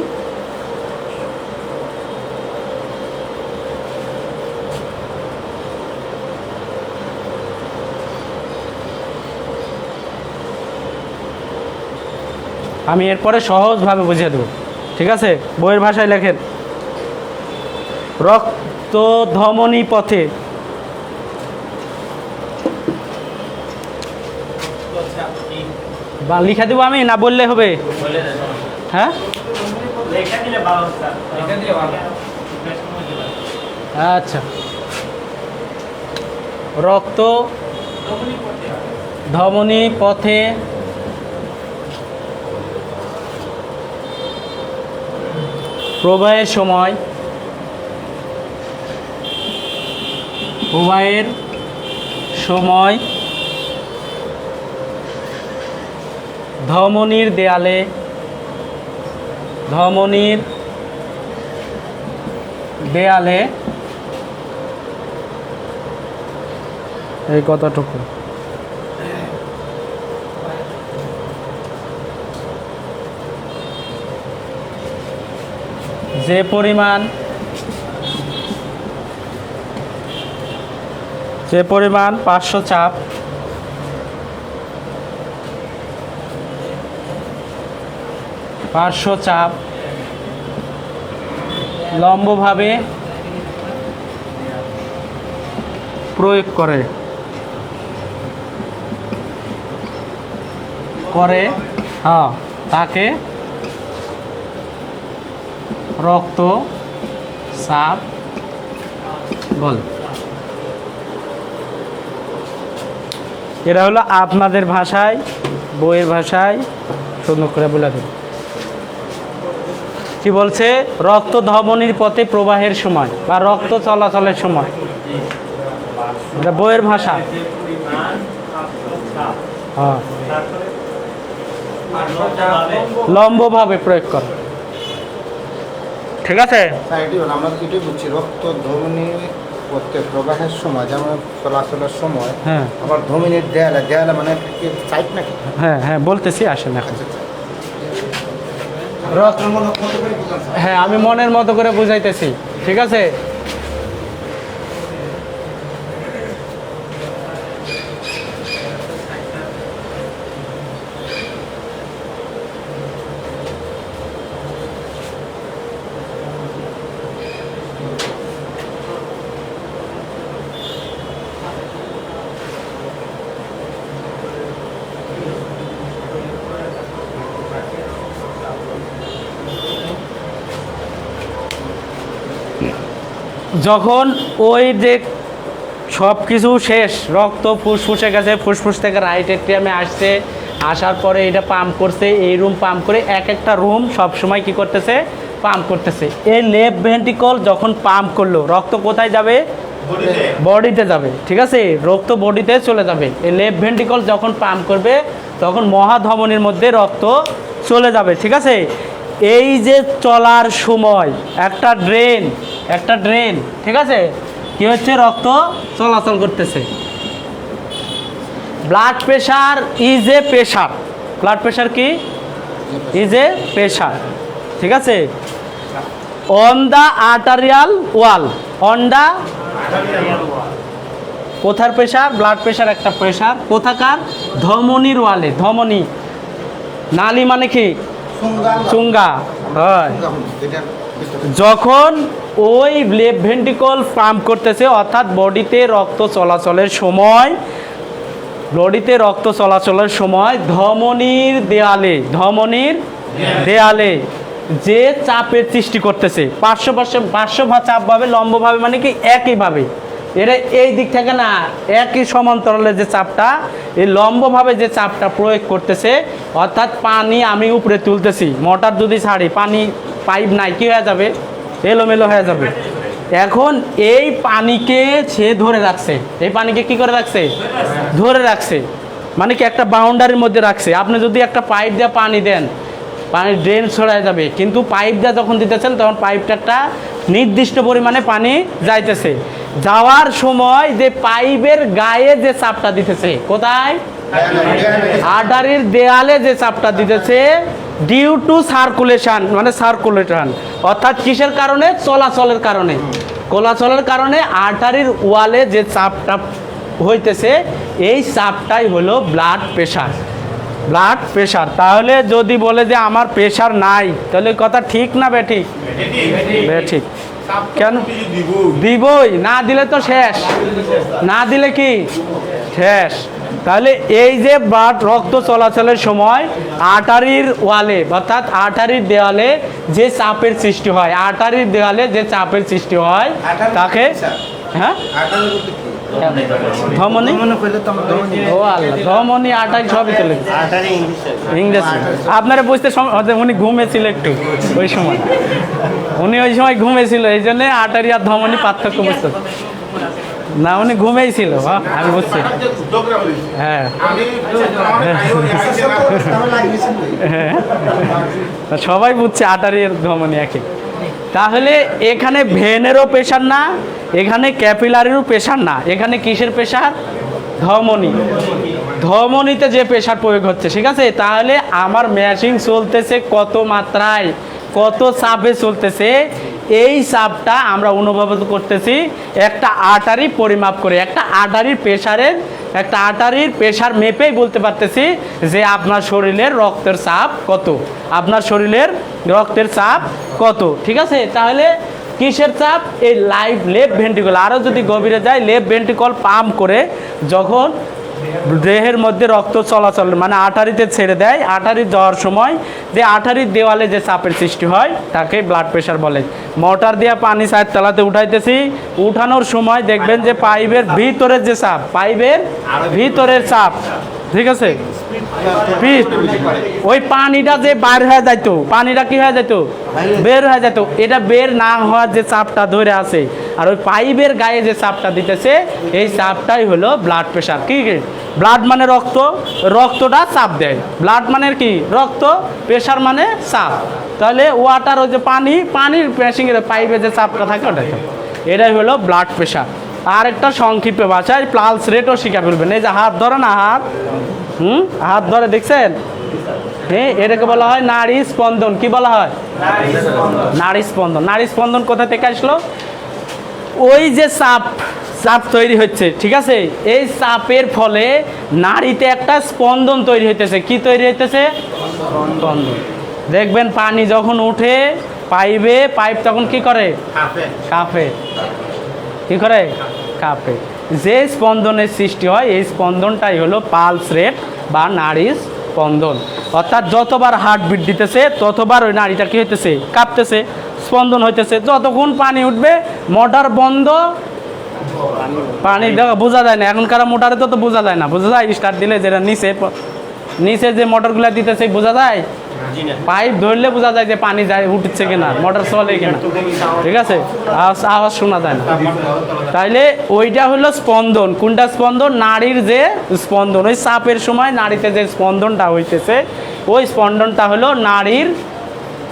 আমি এরপরে সহজভাবে বুঝিয়ে দেবো, ঠিক আছে? বইয়ের ভাষায় লেখেন, রক্ত ধমনী পথে বা লিখে দেবো আমি, না বললে হবে? হ্যাঁ, আচ্ছা। রক্ত ধমনী পথে প্রবাহের সময় ধমনীর দেয়ালে এই কথাটুকু যে পরিমাণ পার্শ্ব চাপ লম্বভাবে প্রয়োগ করে হ্যাঁ, তাকে রক্তচাপ বলে। এরা হলো আপনাদের ভাষায়, বইয়ের ভাষায় সুন্দর করে বলে দেব। কি বলছে? রক্ত ধমনীর পথে প্রবাহের সময় বা রক্ত চলাচলের সময়, এটা বইয়ের ভাষা। হ্যাঁ
লম্বভাবে
লম্বভাবে প্রয়োগ করো। ঠিক আছে।
আমরা এটাই বুঝছি রক্ত ধমনী প্রত্যেক প্রবাহের সময় যেমন চলাচলের সময়
হ্যাঁ
আবার ধমনীর দেয়ালে দেয়ালে মানে কি সাইড নাকি?
হ্যাঁ হ্যাঁ বলতেছি, আসেন এখন।
আচ্ছা, আচ্ছা।
রক্ত- হ্যাঁ আমি মনের মতো করে বুঝাইতেছি, ঠিক আছে। যখন ওই যে সব কিছু শেষ, রক্ত ফুসফুসে গেছে, ফুসফুস থেকে রাইট এট্রিয়ামে আসছে, আসার পরে এটা পাম্প করছে, এই রুম পাম্প করে এক একটা রুম সব সময় কি করতেছে, পাম্প করতেছে। এই লেফট ভেন্ট্রিকল যখন পাম্প করলো, রক্ত কোথায় যাবে, বডিতে যাবে, ঠিক আছে, রক্ত বডিতে চলে যাবে। এই লেফট ভেন্ট্রিকল যখন পাম্প করবে তখন মহাধমনীর মধ্যে রক্ত চলে যাবে, ঠিক আছে। এই যে চলার সময় একটা ড্রেন, ঠিক আছে, কি হচ্ছে, রক্ত চলাচল করতেছে। Blood pressure is a pressure, blood pressure কি, ইজ এ প্রেশার, ঠিক আছে, on the arterial wall, on the, কোথার প্রেশার, ব্লাড প্রেশার একটা প্রেশার, কোথাকার, ধমনীর ওয়ালে, ধমনী, নালী মানে কি, চুঙ্গা, হয়। যখন ওই লেফট ভেন্ট্রিকল পাম্প করতেছে, অর্থাৎ বডিতে রক্ত চলাচলের সময়, ধমনীর দেয়ালে যে চাপের সৃষ্টি করতেছে, পার্শ্ব চাপভাবে, লম্বভাবে মানে কি একইভাবে, এরা এই দিক থেকে না, একই সমান্তরালে যে চাপটা, এই লম্বভাবে যে চাপটা প্রয়োগ করতেছে, অর্থাৎ পানি আমি উপরে তুলতেছি, মোটর যদি ছাড়ি, পানি পাইপ নাই, কি হয়ে যাবে, এলোমেলো হয়ে যাবে। এখন এই পানিকে সে ধরে রাখছে, এই পানিকে কি করে রাখছে, ধরে রাখছে, মানে কি একটা বাউন্ডারির মধ্যে রাখছে। আপনি যদি একটা পাইপ দিয়ে পানি দেন, পানি ড্রেন ছড়ায় যাবে, কিন্তু পাইপ দিয়ে যখন দিতেছেন তখন পাইপটা একটা নির্দিষ্ট পরিমাণে পানি যাইতেছে, যাওয়ার সময় যে পাইপের গায়ে যে চাপটা দিতেছে, কোথায়, আর্টারির দেয়ালে যে চাপটা দিতেছে, ডিউ টু সার্কুলেশন, মানে সার্কুলেশন, অর্থাৎ কিসের কারণে, চলাচলের কারণে আর্টারির ওয়ালে যে চাপটা হইতেছে, এই চাপটাই হলো ব্লাড প্রেশার। তাহলে যদি বলে যে আমার প্রেশার নাই, তাহলে কথা ঠিক না বেঠিক, বেঠিক। কেন দিবই, না দিলে তো শেষ, না দিলে কি শেষ। তাহলে এই যে ব্লাড রক্ত চলাচলের সময় আর্টারির ওয়ালে, অর্থাৎ আর্টারির দেওয়ালে যে চাপের সৃষ্টি হয়, তাকে, হ্যাঁ, ধমনী, ও আল্লাহ, ধমনী, আর্টারি সবই চলে ইংরেজি। আপনারা বুঝতে উনি ঘুমেছিল একটু ওই সময়, ঘুমেছিল, এই জন্য আর্টারি আর ধমনী পার্থক্য বুঝতে না, উনি ঘুমেই ছিল, আমি বুঝছি, হ্যাঁ হ্যাঁ, সবাই বুঝছে আর্টারি আর ধমনী একই। তাহলে এখানে ভেনেরও প্রেশার না, এখানে ক্যাপিলারিরও প্রেশার না, এখানে কিসের প্রেশার, ধমনীতে যে প্রেশার প্রয়োগ হচ্ছে, ঠিক আছে। তাহলে আমার মেশিন চলতেছে কত মাত্রায়, কত চাপে চলতেছে, এই চাপটা আমরা অনুভব করতেছি একটা আর্টারি পরিমাপ করে, একটা আর্টারির প্রেশার মেপেই বলতে পারতেছি যে আপনার শরীরের রক্তের চাপ কত, ঠিক আছে। তাহলে কিসের চাপ, এই লেফট ভেন্ট্রিকল, আরও যদি গভীরে যায়, লেফট ভেন্ট্রিকল পাম্প করে যখন দেহের মধ্যে রক্ত চলাচল, মানে আর্টারিতে ছেড়ে দেয়, আর্টারি যাওয়ার সময় যে আর্টারির দেওয়ালে যে চাপের সৃষ্টি হয় তাকে ব্লাড প্রেশার বলে। মোটর দিয়ে পানি সাইড তলাতে উঠাইতেছি, উঠানোর সময় দেখবেন যে পাইপের ভিতরের যে চাপ, ঠিক আছে, ওই পানিটা যে বার হয়ে যাইতো, পানিটা কি হয়ে যাইতো, বের হয়ে যেত, এটা বের না হওয়ার যে চাপটা ধরে আছে, আর ওই পাইপের গায়ে যে চাপটা দিতেছে, এই চাপটাই হলো ব্লাড প্রেশার। কি ব্লাড মানে রক্ত, রক্তটা চাপ দেয়। ব্লাড মানে কি? রক্ত। প্রেশার মানে চাপ। তাহলে ওয়াটার, ওই যে পানির প্রেসিংয়ের পাইপে যে চাপটা থাকে ওটাই তো, এটাই হলো ব্লাড প্রেশার। আর একটা সংক্ষিপ্ত ভাষায় পালস রেটও শিখে ফেলবেন। এই যে হাত ধরে না, হাত ধরে দেখছেন, হ্যাঁ, এটাকে বলা হয় নাড়ি স্পন্দন। কি বলা হয়? নাড়ি স্পন্দন। নাড়ি স্পন্দন কোথা থেকে আসলো? ওই যে চাপ তৈরি হচ্ছে, ঠিক আছে, এই চাপের ফলে নাড়িতে একটা স্পন্দন তৈরি হইতেছে। কি তৈরি হইতেছে? স্পন্দন। দেখবেন পানি যখন উঠে পাইপ তখন কি করে? কাঁপে। কি করে? কাঁপে। যে স্পন্দনের সৃষ্টি হয় এই স্পন্দনটাই হলো পালস রেট বা নাড়ির স্পন্দন। অর্থাৎ যতবার হার্টবিট দিতেছে ততবার ওই নাড়িটা কি হইতেছে? কাঁপতেছে, স্পন্দন হইতেছে। যতক্ষণ পানি উঠবে, মোটর বন্ধ, পানি দেখা বোঝা যায় না। এখনকার মোটরে তো বোঝা যায় না। বোঝা যায় স্টার্ট দিলে, যেটা নিচে যে মোটরগুলো দিতেছে বোঝা যায়, পাইপ ধরলে বোঝা যায় যে পানি যায়, উঠছে কিনা, মোটর চলে কিনা, ঠিক আছে, আওয়াজ শোনা যায় না। তাইলে ওইটা হলো স্পন্দন। কোনটা স্পন্দন? নাড়ির যে স্পন্দন। ওই চাপের সময় নাড়িতে যে স্পন্দনটা হইতেছে, ওই স্পন্দনটা হলো নাড়ির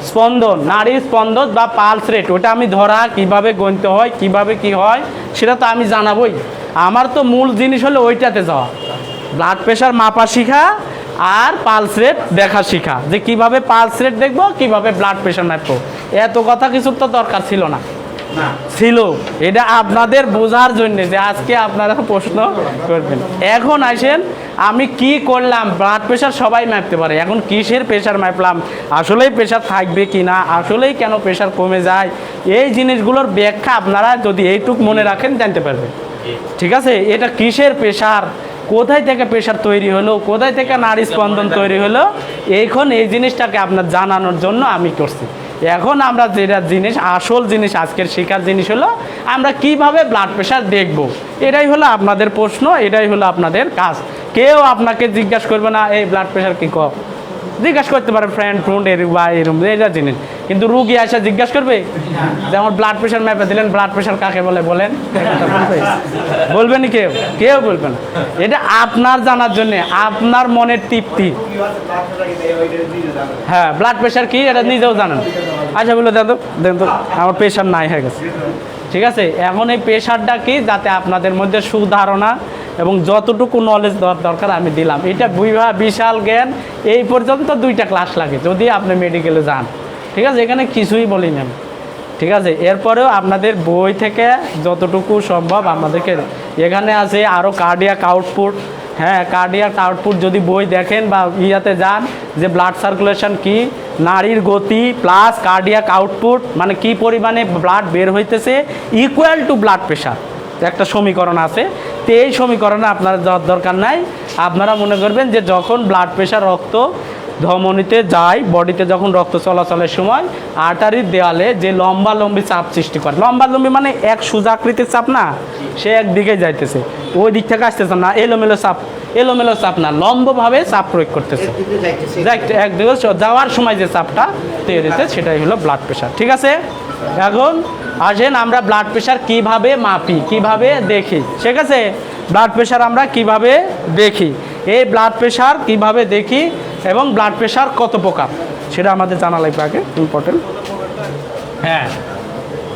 স্পন্দন। নাড়ির স্পন্দন বা পালস রেট। ওটা আমি ধরা কিভাবে গণতে হয়, কিভাবে কি হয়, সেটা তো আমি জানাবই। আমার তো মূল জিনিস হলো ওইটাতে যাওয়া, ব্লাড প্রেশার মাপা শিখা আর পালস রেট দেখা শিখা, যে কিভাবে পালস রেট দেখবো, কিভাবে ব্লাড প্রেশার মাপবো। এত কথা কিছু তো দরকার ছিল না, ছিল এটা আপনাদের বোঝার জন্য, যে আজকে আপনারা প্রশ্ন করবেন। এখন আসেন আমি কি করলাম। ব্লাড প্রেশার সবাই মাপতে পারে, এখন কিসের প্রেশার মাপলাম, আসলেই প্রেশার থাকবে কি না, আসলেই কেন প্রেশার কমে যায়, এই জিনিসগুলোর ব্যাখ্যা আপনারা যদি এইটুক মনে রাখেন জানতে পারবেন, ঠিক আছে। এটা কিসের প্রেশার, কোথায় থেকে প্রেশার তৈরি হলো, কোথায় থেকে নাড়ি স্পন্দন তৈরি হলো, এখন এই জিনিসটাকে আপনার জানানোর জন্য আমি করছি। এখন আমরা যেটা জিনিস, আসল জিনিস, আজকের শেখার জিনিস হলো আমরা কিভাবে ব্লাড প্রেশার দেখব। এটাই হলো আপনাদের প্রশ্ন, এটাই হলো আপনাদের কাজ। কেউ আপনাকে জিজ্ঞাসা করবে না এই ব্লাড প্রেশার কী কর, জিজ্ঞাসা করতে পারে ফ্রেন্ড বা এরকম, এটা জিনিস। কিন্তু রুগী আসা জিজ্ঞাসা করবে যে আমার ব্লাড প্রেশার ম্যাপে দিলেন, ব্লাড প্রেশার কাকে বলে বলেন, বলবেনি কেউ, কেউ বলবে না। এটা আপনার জানার জন্যে, আপনার মনের তৃপ্তি। হ্যাঁ, ব্লাড প্রেশার কি এটা নিজেও জানেন। আচ্ছা বলে দেন তো আমার প্রেশার নাই হয়ে গেছে, ঠিক আছে। এখন এই প্রেশারটা কি, যাতে আপনাদের মধ্যে সুধারণা এবং যতটুকু নলেজ দরকার আমি দিলাম। এটা বিশাল জ্ঞান। এই পর্যন্ত 2টা ক্লাস লাগে যদি আপনি মেডিকেলে যান, ঠিক আছে। এখানে কিছুই বলি না, ঠিক আছে। এরপরেও আপনাদের বই থেকে যতটুকু সম্ভব আপনাদেরকে, এখানে আছে আরও কার্ডিয়াক আউটপুট। হ্যাঁ, কার্ডিয়াক আউটপুট যদি বই দেখেন বা ইয়াতে যান, যে ব্লাড সার্কুলেশন কি, নাড়ির গতি প্লাস কার্ডিয়াক আউটপুট, মানে কি পরিমাণে ব্লাড বের হইতেছে ইকুয়াল টু ব্লাড প্রেশার, একটা সমীকরণ আছে। তো এই সমীকরণে আপনার যাওয়ার দরকার নাই। আপনারা মনে করবেন যে যখন ব্লাড প্রেশার রক্ত ধমনীতে যায়, বডিতে যখন রক্ত চলাচলের সময় আর্টারির দেওয়ালে যে লম্বালম্বি চাপ সৃষ্টি করে, লম্বালম্বি মানে এক সোজাকৃতির চাপ না, সে একদিকে যাইতেছে, ওই দিক থেকে আসতেছে না, এলোমেলো চাপ না, লম্বভাবে চাপ প্রয়োগ করতেছে, একদিকে যাওয়ার সময় যে চাপটা তৈরি হচ্ছে সেটাই হলো ব্লাড প্রেশার, ঠিক আছে। এখন আসেন আমরা ব্লাড প্রেশার কিভাবে মাপি, কিভাবে দেখি, ঠিক আছে। ব্লাড প্রেশার আমরা কিভাবে দেখি, এই ব্লাড প্রেশার কিভাবে দেখি এবং ব্লাড প্রেশার কত প্রকার সেটা আমাদের জানা লাগবে আগে, ইম্পর্টেন্ট। হ্যাঁ,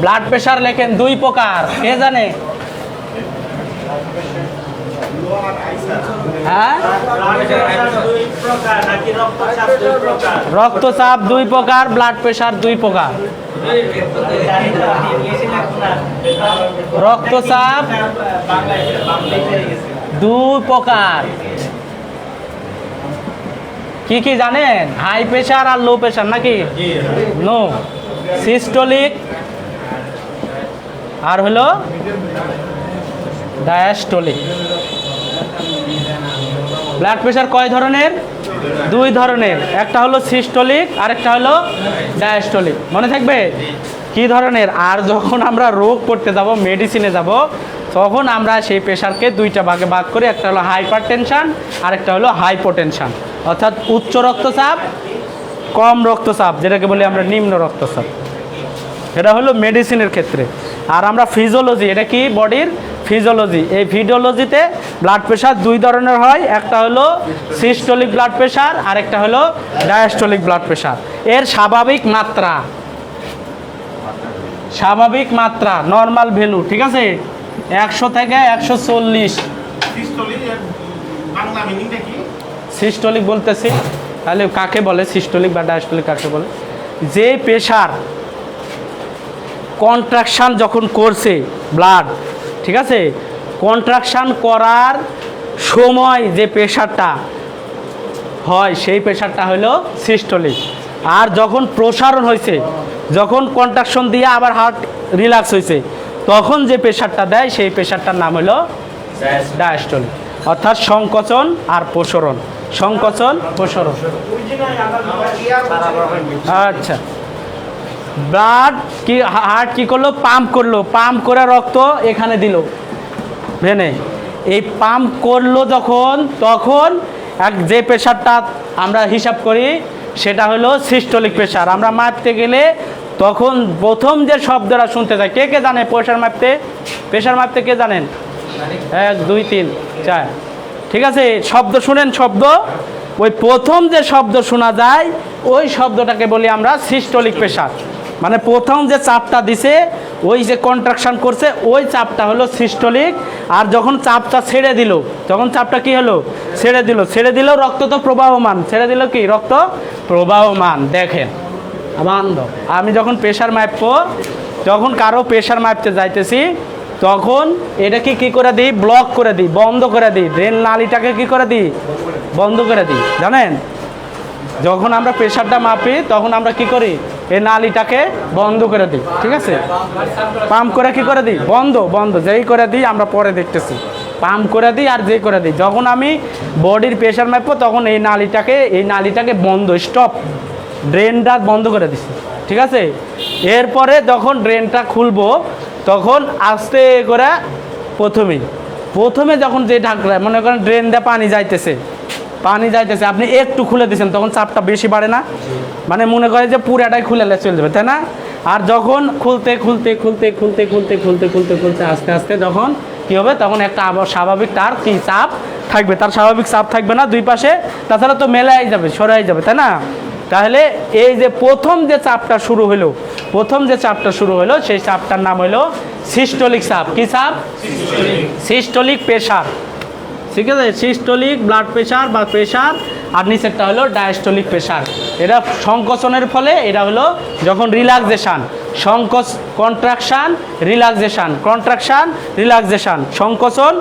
ব্লাড প্রেশার লেখেন 2 প্রকার, কে জানে? হ্যাঁ, রক্তচাপ 2 প্রকার, ব্লাড প্রেশার 2 প্রকার। রক্তচাপ 2 প্রকার, কি কি জানেন? হাই প্রেশার আর লো প্রেশার, নাকি? নো, সিস্টোলিক আর হলো ডায়াস্টোলিক। ব্লাড প্রেশার কয় ধরনের? 2 ধরনের, একটা হলো সিস্টোলিক আর একটা হলো ডায়াস্টোলিক। মনে থাকবে কি ধরনের। আর যখন আমরা রোগ করতে যাব, মেডিসিনে যাব, তখন আমরা সেই প্রেশারকে 2টা ভাগে ভাগ করি, একটা হলো হাইপার টেনশন আর একটা হলো হাইপোটেনশন, অর্থাৎ উচ্চ রক্তচাপ, কম রক্তচাপ, যেটাকে বলি আমরা নিম্ন রক্তচাপ। এটা হলো মেডিসিনের ক্ষেত্রে। আর আমরা ফিজিওলজি, এটা কি বডির ফিজিওলজি। এই ফিজিওলজিতে ব্লাড প্রেশার দুই ধরনের হয়, একটা হলো সিস্টোলিক ব্লাড প্রেশার আর একটা হলো ডায়াস্টোলিক ব্লাড প্রেশার। এর স্বাভাবিক মাত্রা নর্মাল ভ্যালু, ঠিক আছে, 100 থেকে 140। সিস্টোলিক বলতেছি, তাহলে কাকে বলে সিস্টোলিক বা ডায়াস্টোলিক কাকে বলে? যে প্রেশার কন্ট্রাকশান যখন করছে ব্লাড, ঠিক আছে, কন্ট্রাকশান করার সময় যে প্রেশারটা হয় সেই প্রেশারটা হলো সিস্টোলিক। আর যখন প্রসারণ হয়েছে, যখন কন্ট্রাকশন দিয়ে আবার হার্ট রিল্যাক্স হয়েছে, তখন যে প্রেশারটা দেয় সেই প্রেশারটার নাম হলো ডায়াস্টোলিক, অর্থাৎ সংকোচন আর প্রসারণ। সংকোচন প্রসারণ। আচ্ছা, ব্লাড কি হার্ট কি করলো? পাম্প করলো, পাম্প করে রক্ত এখানে দিল ভেনে। এই পাম্প করলো যখন, তখন যে প্রেশারটা আমরা হিসাব করি সেটা হলো সিস্টোলিক প্রেশার। আমরা মাপতে গেলে তখন প্রথম যে শব্দটা শুনতে যায়, কে কে জানে প্রেশার মাপতে কে জানেন? 1 2 3 4, ঠিক আছে, শব্দ শুনেন। শব্দ ওই প্রথম যে শব্দ শোনা যায় ওই শব্দটাকে বলি আমরা সিস্টোলিক প্রেশার। মানে প্রথম যে চাপটা দিছে, ওই যে কন্ট্রাকশন করছে, ওই চাপটা হলো সিস্টোলিক। আর যখন চাপটা ছেড়ে দিল, তখন চাপটা কি হলো? ছেড়ে দিল রক্ত তো প্রবাহমান, ছেড়ে দিল কি? রক্ত প্রবাহমান। দেখেন বান্ধব, আমি যখন প্রেশার মাপবো, যখন কারো প্রেশার মাপতে যাইতেছি, তখন এটাকে কি করে দিই? ব্লক করে দিই, বন্ধ করে দিই। ড্রেন নালীটাকে কি করে দিই? বন্ধ করে দিই। জানেন, যখন আমরা প্রেশারটা মাপি তখন আমরা কি করি? এই নালীটাকে বন্ধ করে দিই, ঠিক আছে, পাম্প করে কি করে দিই? বন্ধ যেই করে দিই আমরা পরে দেখতেছি, পাম্প করে দিই আর যেই করে দিই। যখন আমি বডির প্রেশার মাপবো তখন এই নালীটাকে বন্ধ, স্টপ, ড্রেনটা বন্ধ করে দিছি, ঠিক আছে। এরপরে যখন ড্রেনটা খুলবো তখন আস্তে করে প্রথমে যখন যে ঢাকলা, মনে করেন ড্রেন দিয়ে পানি যাইতেছে, আপনি একটু খুলে দিয়েছেন, তখন চাপটা বেশি বাড়ে না? মানে মনে করে যে পুরাটাই খুলে চলে যাবে, তাই না? আর যখন খুলতে আস্তে আস্তে যখন কী হবে, তখন একটা আবার স্বাভাবিক তার কি চাপ থাকবে, তার স্বাভাবিক চাপ থাকবে না দুই পাশে, তাছাড়া তো মেলাই যাবে, সরাই যাবে, তাই না? তাহলে এই যে প্রথম যে চাপটা শুরু হলো সেই চাপটার নাম হলো সিস্টোলিক চাপ। কি চাপ? সিস্টোলিক প্রেশার, ঠিক আছে, সিস্টোলিক ব্লাড প্রেশার বা প্রেশার। আর নিচেরটা হলো ডায়াস্টোলিক প্রেশার। এটা সংকোচনের ফলে, এটা হলো যখন রিল্যাক্সেশন, কন্ট্রাকশান রিল্যাক্সেশন, সংকোচন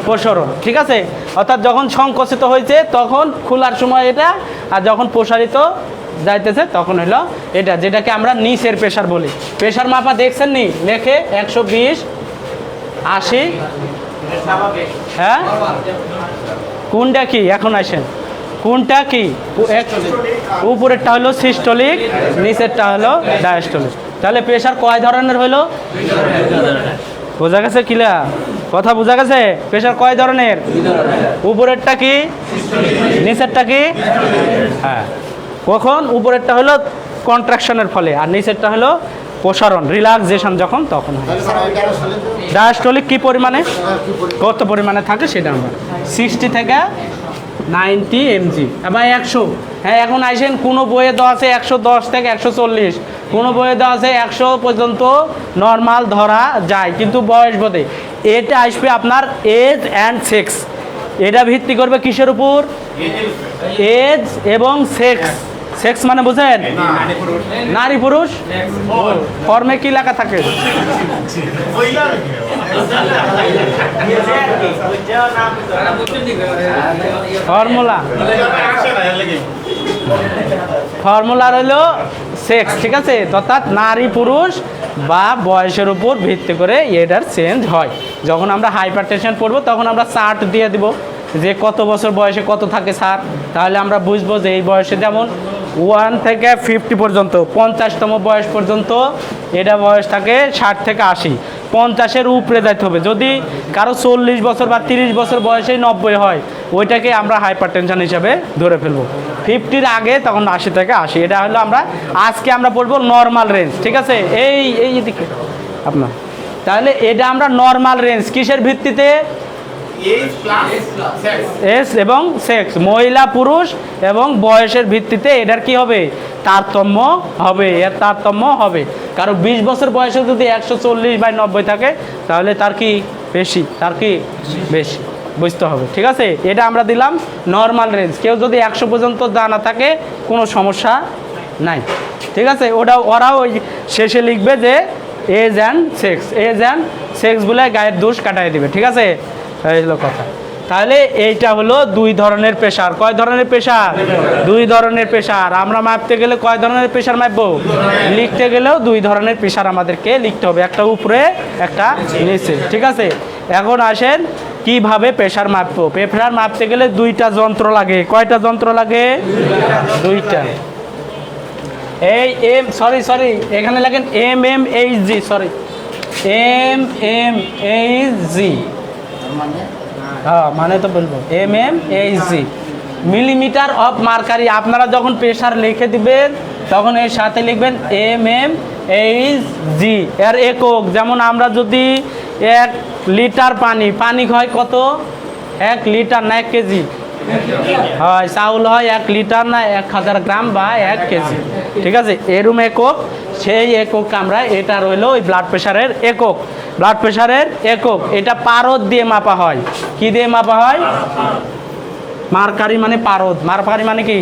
প্রসারণ, ঠিক আছে। অর্থাৎ যখন সংকোচিত হয়েছে তখন খোলার সময় এটা, আর যখন প্রসারিত যাইতেছে তখন হলো এটা, যেটাকে আমরা নিচের প্রেশার বলি। প্রেশার মাপা দেখছেন নি? লেখে 120 80। হ্যাঁ, কোনটা কি? এখন আসেন, কোনটা কি? উপরেরটা হলো সিস্টোলিক, নিচেরটা হলো ডায়াস্টোলিক। তাহলে প্রেশার কয় ধরনের হলো? বোঝা গেছে? কিলা কথা বোঝা গেছে? প্রেশার কয় ধরনের? উপরেরটা কি, নিচেরটা কি? হ্যাঁ, কখন? উপরেরটা হলো কন্ট্রাকশনের ফলে, আর নিচেরটা হলো প্রসারণ, রিল্যাক্সেশন যখন, তখন হয়। ডায়াস্টোলিক কি পরিমাণে, কত পরিমাণে থাকে সেটা আমরা 60 থেকে 90 mg বা 100। হ্যাঁ, এখন আইসেন কোনো বইয়ে দেওয়া আছে 110 থেকে 140, কোনো বইয়ে দেওয়া আছে 100 পর্যন্ত নর্মাল ধরা যায়, কিন্তু বয়স বোধে এটা আসবে আপনার এজ অ্যান্ড সেক্স। এটা ভিত্তি করবে কিসের উপর? এজ এবং সেক্স। সেক্স মানে বুঝেন? নারী পুরুষ ফর্মে কি লেখা থাকে? ফর্মুলা হলো সেক্স, ঠিক আছে, অর্থাৎ নারী পুরুষ বা বয়সের উপর ভিত্তি করে এটার চেঞ্জ হয়। যখন আমরা হাইপারটেনশন পড়বো তখন আমরা চার্ট দিয়ে দিব যে কত বছর বয়সে কত থাকে স্যার, তাহলে আমরা বুঝবো যে এই বয়সে যেমন 1 থেকে 50 পর্যন্ত, 50তম বয়স পর্যন্ত এটা বয়স থাকে 60 থেকে 80, 50-এর উপরে যাইতে হবে। যদি কারো 40 বছর বা 30 বছর বয়সেই 90 হয়, ওইটাকে আমরা হাইপারটেনশন হিসাবে ধরে ফেলবো। 50-র আগে তখন 80 থেকে 80। এটা হলো আজকে আমরা পড়বো নর্মাল রেঞ্জ, ঠিক আছে। এই দিকে আপনার তাহলে এটা আমরা নর্মাল রেঞ্জ কিসের ভিত্তিতে? এজ এবং সেক্স, মহিলা পুরুষ এবং বয়সের ভিত্তিতে এটার কি হবে? তারতম্য হবে, এর তারতম্য হবে। কারণ 20 বছর বয়সে যদি 140/90 থাকে তাহলে তার কি বেশি, তার কি বেশি, বুঝতে হবে। ঠিক আছে, এটা আমরা দিলাম নর্মাল রেঞ্জ। কেউ যদি 100 পর্যন্ত জানা থাকে কোনো সমস্যা নাই। ঠিক আছে, ওরাও ওই শেষে লিখবে যে age and sex, age and sex বলে গায়ের দোষ কাটাই দিবে। ঠিক আছে, এই হলো কথা। তাহলে এইটা হলো 2 ধরনের প্রেশার। কয় ধরনের প্রেশার? 2 ধরনের প্রেশার। আমরা মাপতে গেলে কয় ধরনের প্রেশার মাপবো? লিখতে গেলেও 2 ধরনের প্রেশার আমাদেরকে লিখতে হবে, একটা উপরে একটা নিচে। ঠিক আছে, এখন আসেন কিভাবে প্রেশার মাপবো। প্রেশার মাপতে গেলে 2টা যন্ত্র লাগে। কয়টা যন্ত্র লাগে? 2টা। এই সরি এখানে লাগেন MMHG, সরি MMHG, হ্যাঁ মানে তো বলবো MMHG, মিলিমিটার অফ মার্কারি। আপনারা যখন প্রেশার লিখে দিবেন তখন এর সাথে লিখবেন MMHG, এর একক। যেমন আমরা যদি 1 লিটার পানি হয় কত? 1 লিটার না 1 কেজি হয়, চাউল হয় 1 লিটার না 1000 গ্রাম বা 1 কেজি। ঠিক আছে, এরম একক, সেই একক আমরা, এটা রইলো ওই ব্লাড প্রেশারের একক। ব্লাড প্রেশারের একক এটা পারদ দিয়ে মাপা হয়। কি দিয়ে মাপা হয়? মার্কারি মানে পারদ, মার্কারি মানে কি?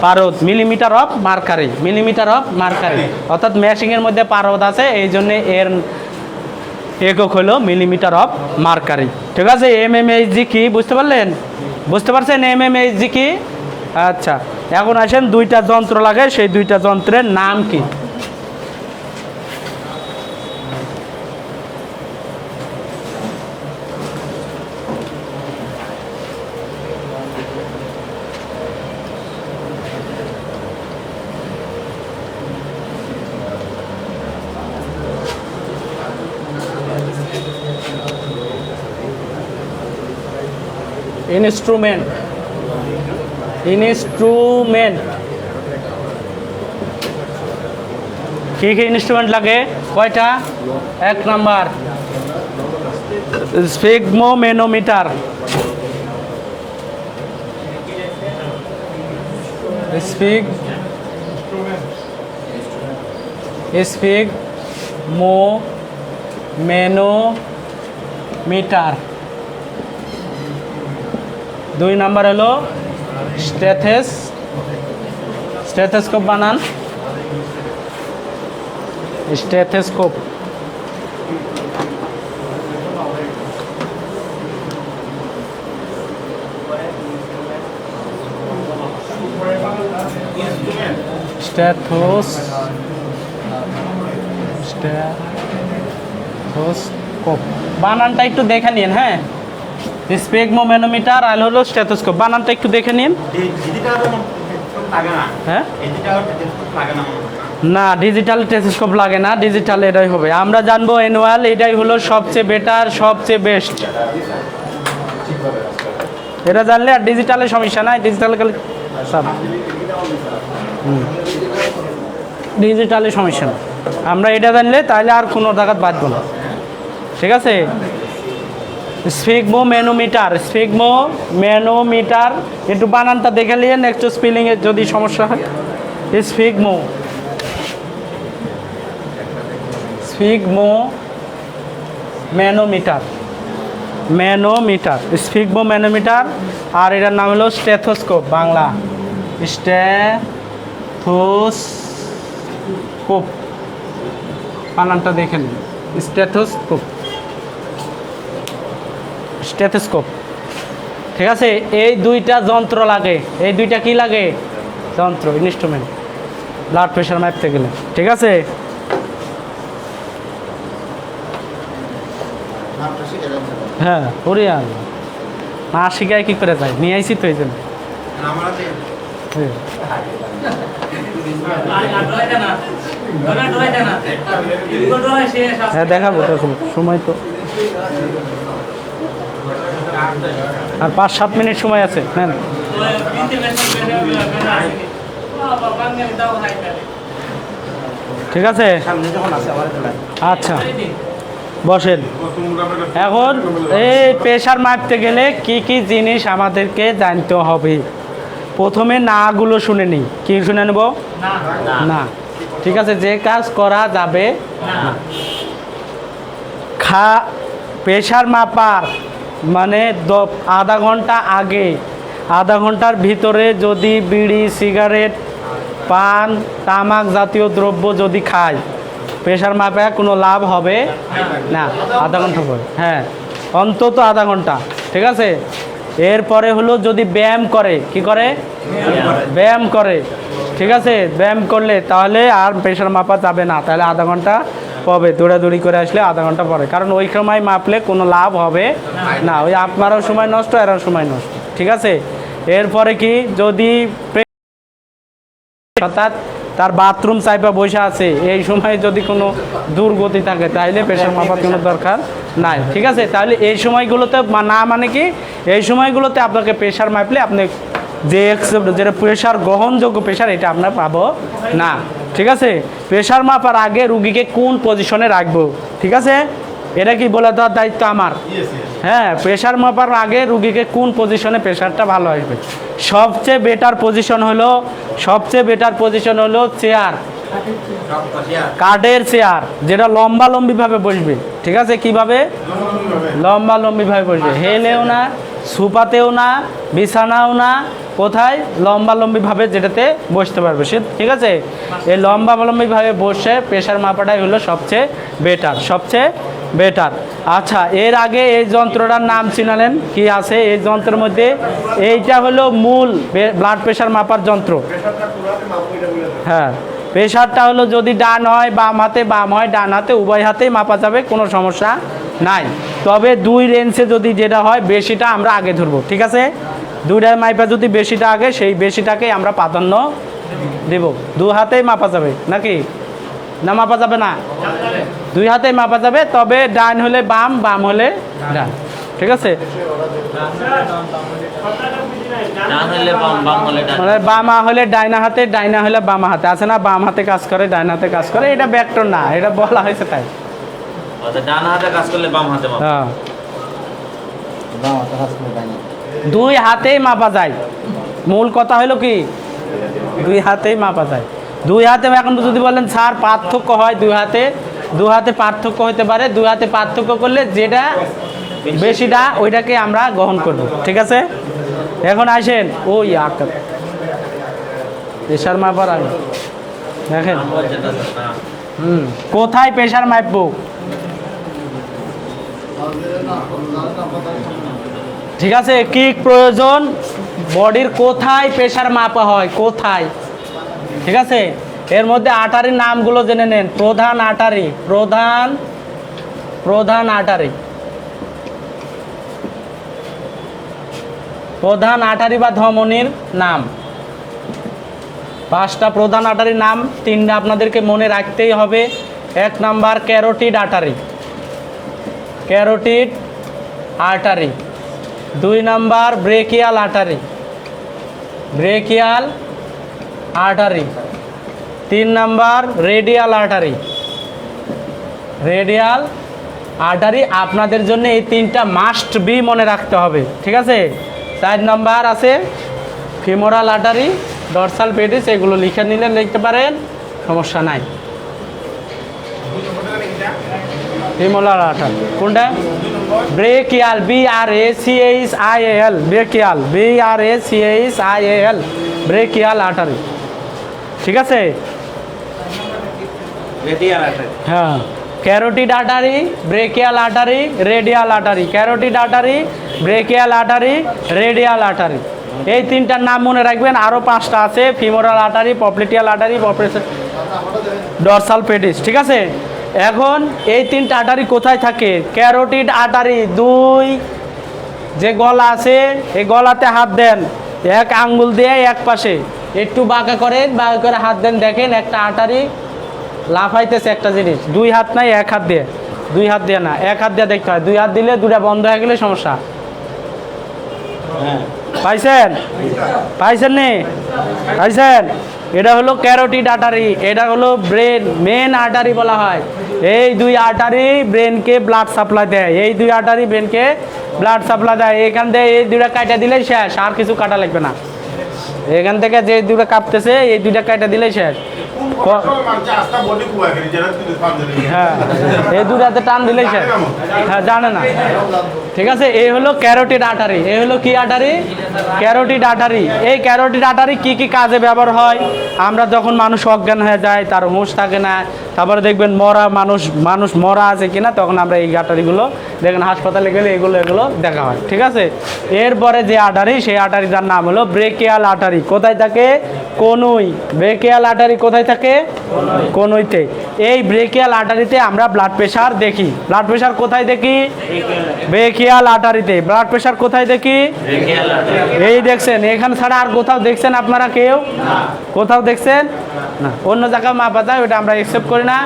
পারদ। Millimetre of mercury, millimetre of mercury, অর্থাৎ মেশিনের মধ্যে পারদ আছে, এই জন্য এর একক হলো মিলিমিটার অফ মার্কারি। ঠিক আছে, MMHG কি বুঝতে পারলেন? বুঝতে পারছেন MMHG কি? আচ্ছা, এখন আসেন 2টা যন্ত্র লাগে, সেই 2টা যন্ত্রের নাম কি? ইনস্ট্রুমেন্ট, ইনস্ট্রুমেন্ট কি কি ইনস্ট্রুমেন্ট লাগে? কয়টা? 1 নাম্বার স্ফিগমোমেনোমিটার, স্ফিগমোমেনোমিটার। 2 নাম্বার হলো স্টেথোস্কোপ, বানান স্টেথোস্কোপ। স্টেথোস্কোপ বানানটা একটু দেখে নিন। হ্যাঁ, স্ফিগমোমেনোমিটার আর হলো স্টেথোস্কোপ, বানানটা একটু দেখে নিন। হ্যাঁ, না ডিজিটাল টেলিস্কোপ লাগে না, ডিজিটাল এটাই হবে। আমরা জানবো অ্যানুয়াল, এটাই হলো সবচেয়ে বেটার, সবচেয়ে বেস্ট। এটা জানলে আর ডিজিটালের সমস্যা নাই, ডিজিটাল সব ডিজিটালের সমস্যা না। আমরা এটা জানলে তাহলে আর কোনো জায়গায় বাঁচবো না। ঠিক আছে, স্ফিগমোমেনোমিটার, স্ফিগমোমেনোমিটার একটু বানানটা দেখে নিন, একটু স্পেলিংয়ের যদি সমস্যা হয়। স্ফিগমোমেনোমিটার, স্ফিগমোমেনোমিটার। আর এটার নাম হলো স্টেথোস্কোপ, বাংলা স্টেথোস্কোপ, বানানটা দেখে নিন, স্টেথোস্কোপ। ঠিক আছে, এই 2টা যন্ত্র লাগে। এই 2টা কি লাগে? যন্ত্র, ইনস্ট্রুমেন্ট, ব্লাড প্রেশার মাপতে গেলে। ঠিক আছে, হ্যাঁ ওরে আল্লাহ, না শিখায় কি করে যায়? নিয়ে আইসি তো এই জন্য। হ্যাঁ দেখাবো, সময় তো আর 5-7 মিনিট সময় আছে। নেন, ঠিক আছে, আচ্ছা বসেন। এখন এই প্রেশার মাপতে গেলে কি কি জিনিস আমাদেরকে জানতে হবে? প্রথমে নাগুলো শুনে নিই। কি শুনে নেব? না। ঠিক আছে, যে কাজ করা যাবে না। প্রেশার মাপার মানে আধা ঘন্টা আগে, আধা ঘন্টার ভিতরে যদি বিড়ি, সিগারেট, পান, তামাক জাতীয় দ্রব্য যদি খায়, প্রেশার মাপে কোনো লাভ হবে না। আধা ঘন্টা পরে, হ্যাঁ, অন্তত আধা ঘন্টা। ঠিক আছে, এরপরে হলো যদি ব্যায়াম করে, কি করে? ব্যায়াম করে। ঠিক আছে, ব্যায়াম করলে তাহলে আর প্রেশার মাপা যাবে না, তাহলে আধা ঘন্টা পরে দৌড়াদৌড়ি করে আসলে আধা ঘন্টা পরে, কারণ ওই সময় মাপলে কোনো লাভ হবে না, ওই আপনারও সময় নষ্ট, এরাও সময় নষ্ট। ঠিক আছে, এরপরে কি যদি অর্থাৎ তার বাথরুম চাইপা বসে আছে, এই সময় যদি কোনো দুর্গতি থাকে তাহলে প্রেশার মাপার কোনো দরকার নাই। ঠিক আছে, তাহলে এই সময়গুলোতে না, মানে কি এই সময়গুলোতে আপনাকে প্রেশার মাপলে আপনি যেটা প্রেশার গ্রহণযোগ্য প্রেশার, এটা আপনার পাবো না। ঠিক আছে, প্রেশার মাপার আগে রুগীকে কোন পজিশনে রাখবো, ঠিক আছে, এটা কি বলে দেওয়ার দায়িত্ব আমার। হ্যাঁ, প্রেশার মাপার আগে রুগীকে কোন পজিশনে প্রেশারটা ভালো আসবে, সবচেয়ে বেটার পজিশন হলো চেয়ার, কাঠের চেয়ার, যেটা লম্বালম্বিভাবে বসবে। ঠিক আছে, কিভাবে? লম্বালম্বিভাবে বসবে, হেলেও না, সুপাতেও না, বিছানাও না, কোথায়? লম্বালম্বিভাবে যেটাতে বসতে পারবে সে। ঠিক আছে, এই লম্বালম্বিভাবে বসে প্রেশার মাপাটাই হলো সবচেয়ে বেটার। আচ্ছা, এর আগে এই যন্ত্রটার নাম চিনালেন কি আছে এই যন্ত্রের মধ্যে? এইটা হলো মূল ব্লাড প্রেশার মাপার যন্ত্র। হ্যাঁ, প্রেশারটা হলো যদি ডান হয় বাম হাতে, বাম হয় ডান হাতে, উভয় হাতেই মাপা যাবে, কোনো সমস্যা নাই। তবে 2 রেঞ্জে যদি যেটা হয় বেশিটা আমরা আগে ধরবো। ঠিক আছে, 2টার মাইপা যদি বেশিটা আগে, সেই বেশিটাকেই আমরা প্রাধান্য দেব। 2 হাতেই মাপা যাবে নাকি না? মাপা যাবে না? 2 হাতেই মাপা যাবে, তবে ডান হলে বাম, বাম হলে ডান। ঠিক আছে, মানে বামা হলে ডাইনা হাতে, ডাইনা হলে বামা হাতে, আছে না? বাম হাতে কাজ করে, ডাইন হাতে কাজ করে, এটা ব্যাক্টর না, এটা বলা হয়েছে তাই।
ডান হাতে কাজ করলে বাম হাতে মাপা।
হ্যাঁ, 2 হাতেই মাপা যায়। মূল কথা হলো কি 2 হাতেই মাপা যায়। 2 হাতে, এখন যদি বলেন স্যার পার্থক্য হয় 2 হাতে পার্থক্য হতে পারে। 2 হাতে পার্থক্য করলে যেটা বেশিটা ওইটাকে আমরা গ্রহণ করব। ঠিক আছে, এখন আসেন ওই আকার প্রেশার মাপার আগে দেখেন কোথায় প্রেশার মাপবো। ঠিক আছে, কি প্রয়োজন? বডির কোথায় প্রেশার মাপা হয়, কোথায়? ঠিক আছে, এর মধ্যে আর্টারির নামগুলো জেনে নেন। প্রধান আর্টারি, প্রধান আর্টারি বা ধমনির নাম। 5টা প্রধান আর্টারির নাম, 3টা আপনাদেরকে মনে রাখতেই হবে। 1 number carotid artery. 2 number brachial artery. 3 number radial artery. আপনাদের জন্য এই 3টা মাস্ট বি মনে রাখতে হবে। ঠিক আছে, 4 নাম্বার আছে ফিমোরাল আর্টারি, ডরসাল পেডিস, এগুলো লিখে নিলে লিখতে পারেন, সমস্যা নাই। ফিমোরাল আর্টারি কোনটা? ব্রেকিয়াল, BRACHIAL, ব্রেকিয়াল আর্টারি। ঠিক আছে, হ্যাঁ, carotid artery, ব্রেকিয়াল artery, radial artery. Carotid artery, ব্রেকিয়াল artery, radial artery, এই 3টার নাম মনে রাখবেন। আরও 5টা আছে, femoral artery, পপ্লিটিয়াল artery, dorsal pedis. ঠিক আছে, এখন এই 3টা আর্টারি কোথায় থাকে? ক্যারোটিড আর্টারি 2 যে গলা আছে, এই গলাতে হাত দেন, 1 আঙ্গুল দিয়ে এক পাশে একটু বাঁকা করেন, বাঁকা করে হাত দেন, দেখেন একটা আর্টারি লাফাইতেছে একটা জিনিস। 2 হাত নাই, 1 হাত দিয়ে, 2 হাত দিয়ে না, 1 হাত দিয়ে দেখতে হয়। 2 হাত দিলে 2টা বন্ধ হয়ে গেলে সমস্যা। হ্যাঁ, পাইছেন? পাইছেন নি? পাইছেন? এটা হলো ক্যারোটিড আর্টারি, এটা হলো ব্রেন মেন আর্টারি বলা হয়। এই দুই আর্টারি ব্রেনকে ব্লাড সাপ্লাই দেয়, এই দুই আর্টারি ব্রেনকে ব্লাড সাপ্লাই দেয়। এখান থেকে এই দুইটা কাটা দিলেই শেষ, আর কিছু কাটা লাগবে না। এখান থেকে যে দুইটা কাঁপতেছে এই দুইটা কাটা দিলেই শেষ। হ্যাঁ, এই দুটাতে টান দিলেই শেষ। হ্যাঁ, জানে না। ঠিক আছে, এই হলো ক্যারোটিড আর্টারি। এই হলো কি আর্টারি? Carotid artery. এই ক্যারোটিড আর্টারি কি কি কাজে ব্যবহার হয়? আমরা যখন মানুষ অজ্ঞান হয়ে যায়, তার হুঁশ থাকে না, তারপরে দেখবেন মরা মানুষ মরা আছে কিনা, তখন আমরা এই আর্টারিগুলো দেখেন হাসপাতালে গেলে এগুলো দেখা হয়। ঠিক আছে, এরপরে যে আর্টারি, সেই আর্টারিটার নাম হলো ব্রেকিয়াল আর্টারি। কোথায় থাকে? কনুই। ব্রেকিয়াল আর্টারি কোথায় থাকে? কনুইতে। এই ব্রেকিয়াল আর্টারিতে আমরা ব্লাড প্রেশার দেখি। ব্লাড প্রেশার কোথায় দেখি? ব্রেকিয়াল আর্টারিতে। ব্লাড প্রেশার কোথায় দেখি? এই দেখছেন, এখানে ছাড়া আর কোথাও দেখছেন আপনারা কেউ? কোথাও দেখছেন না? অন্য জায়গায় মাপা যায়, ওটা আমরা অ্যাকসেপ্ট করি না।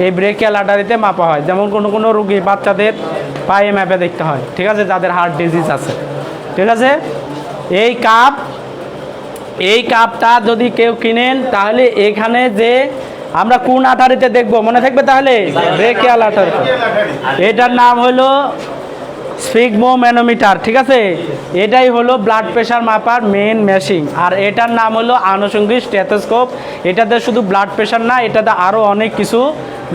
এই ব্রেকিয়াল আর্টারিতে মাপা হয়। যেমন কোনো রোগী বাচ্চাদের পায়ে ম্যাপে দেখতে হয়। ঠিক আছে, যাদের হার্ট ডিজিজ আছে। ঠিক আছে, এই কাপটা যদি কেউ কিনেন, তাহলে এখানে যে আমরা কোন আর্টারিতে দেখবো মনে থাকবে? তাহলে ব্রেকিয়াল আর্টারিতে। এটার নাম হলো স্ফিগমোম্যানোমিটার। ঠিক আছে, এটাই হলো ব্লাড প্রেশার মাপার মেন মেশিন। আর এটার নাম হলো আনুষঙ্গিক স্টেথোস্কোপ। এটাতে শুধু ব্লাড প্রেশার না, এটাতে আরও অনেক কিছু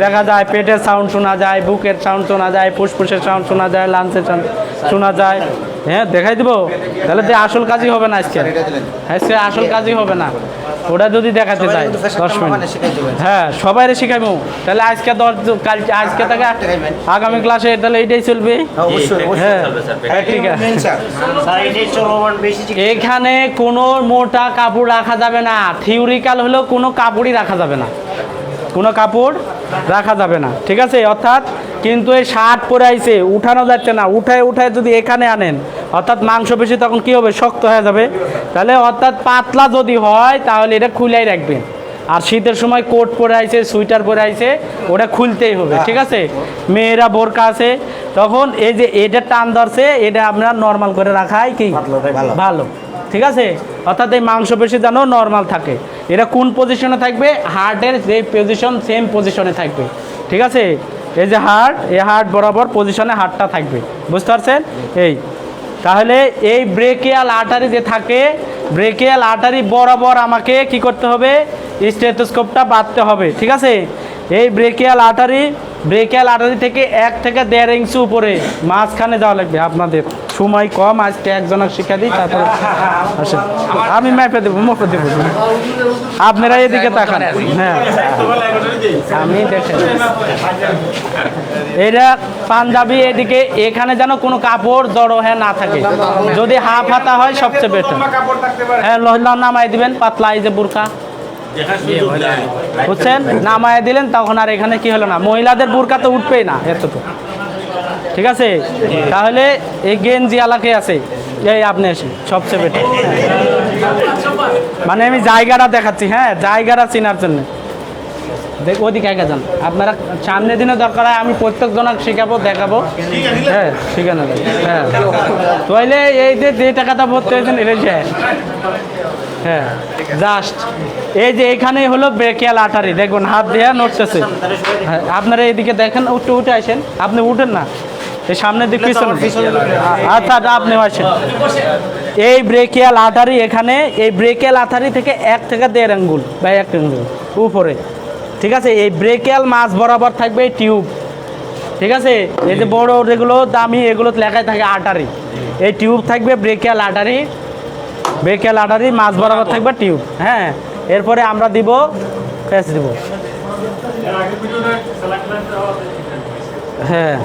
দেখা যায়। পেটের সাউন্ড শোনা যায়, বুকের সাউন্ড শোনা যায়, ফুসফুসের সাউন্ড শোনা যায়, লাঞ্চের সাউন্ড শোনা যায়। হ্যাঁ, দেখাই দেবো। তাহলে যে আসল কাজই হবে না আজকে, আজকে আসল কাজই হবে না। ওটা যদি দেখাতে চাই 10 মিনিট, হ্যাঁ সবাইরে শিখাইবো। তাহলে আজকে আজকে থেকে আগামী ক্লাসে তাহলে এইটাই চলবে। হ্যাঁ, ঠিক আছে। এখানে কোনো মোটা কাপড় রাখা যাবে না। থিওরিক্যাল হলেও কোনো কাপড়ই রাখা যাবে না, কোনো কাপড় রাখা যাবে না। ঠিক আছে, অর্থাৎ কিন্তু এই শার্ট পরে আইছে, উঠানো যাচ্ছে না। উঠায় যদি এখানে আনেন, অর্থাৎ মাংসপেশি তখন কি হবে? শক্ত হয়ে যাবে। তাহলে অর্থাৎ পাতলা যদি হয়, তাহলে এটা খুলাই রাখবেন। আর শীতের সময় কোট পরে আইছে, সোয়েটার পরে আইছে, ওটা খুলতেই হবে। ঠিক আছে, মেয়েরা বোরকা আছে, তখন এই যে এটা টান ধরছে, এটা আমরা নর্মাল করে রাখাই কি ভালো। ঠিক আছে, অর্থাৎ এই মাংসপেশি যেন নর্মাল থাকে। এটা কোন পজিশনে থাকবে? হার্টের যে পজিশন, সেম পজিশনে থাকবে। ঠিক আছে, এই যে হার্ট, এই হার্ট বরাবর পজিশনে হার্টটা থাকবে। বুঝতে পারছেন? এই তাহলে এই ব্রেকিয়াল আর্টারি যে থাকে, ব্রেকিয়াল আর্টারি বরাবর আমাকে কি করতে হবে? স্টেথোস্কোপটা বাঁধতে হবে। ঠিক আছে, এই ব্রেকিয়াল আর্টারি থেকে 1 থেকে 1.5 ইঞ্চি উপরে মাঝখানে যাওয়া লাগবে। আপনাদের সময় কম, আজকে একজনের শিক্ষা দিই, তারপরে আসেন। আমি মেপে দেবো, আপনারা এদিকে তাকান। হ্যাঁ, আমি দেখেন এটা পাঞ্জাবি, এদিকে এখানে যেন কোনো কাপড় জড়ো হ্যাঁ না থাকে। যদি হাফ হাতা হয় সবচেয়ে বেটার। হ্যাঁ, নামাই দিবেন পাতলা, এই যে বুরকা, বুঝছেন? নামায় দিলেন, তখন আর এখানে কি হলো না। মহিলাদের বুরকা তো উঠবেই না এত তো। ঠিক আছে, তাহলে এই গেঞ্জি আলাকে আছে, এই আপনি এসে সবচেয়ে বেটার। মানে আমি জায়গাটা দেখাচ্ছি, হ্যাঁ জায়গাটা চেনার জন্য। ওদিকে একা যান আপনারা, সামনে দিনে দরকার হয় আমি প্রত্যেক জনক শিখাবো, দেখাবো। হ্যাঁ, শিখানো যাবে। হ্যাঁ, তাহলে এই যে টাকাটা ভর্তি হয়েছেন এটা হ্যাঁ, জাস্ট এই যে এখানে হলো ব্রেকিয়াল আর্টারি। দেখুন হাত দিয়ে নড়তেছে। হ্যাঁ, আপনারা এইদিকে দেখেন, উঠে আসেন। আপনি উঠেন না, এই সামনের দিকে পিছনে। আচ্ছা, আপনি আসেন। এই ব্রেকিয়াল আর্টারি এখানে, এই ব্রেকিয়াল আর্টারি থেকে 1 থেকে 1.5 আঙ্গুল বা 1 আঙ্গুল উপরে। ঠিক আছে, এই ব্রেকিয়াল মাছ বরাবর থাকবে টিউব। ঠিক আছে, এই যে বড় যেগুলো দামি, এগুলো লেখায় থাকে আর্টারি। এই টিউব থাকবে ব্রেকিয়াল আর্টারি মাছ বরাবর থাকবে টিউব। হ্যাঁ, এরপরে আমরা দিব প্যাচ দিব। হ্যাঁ,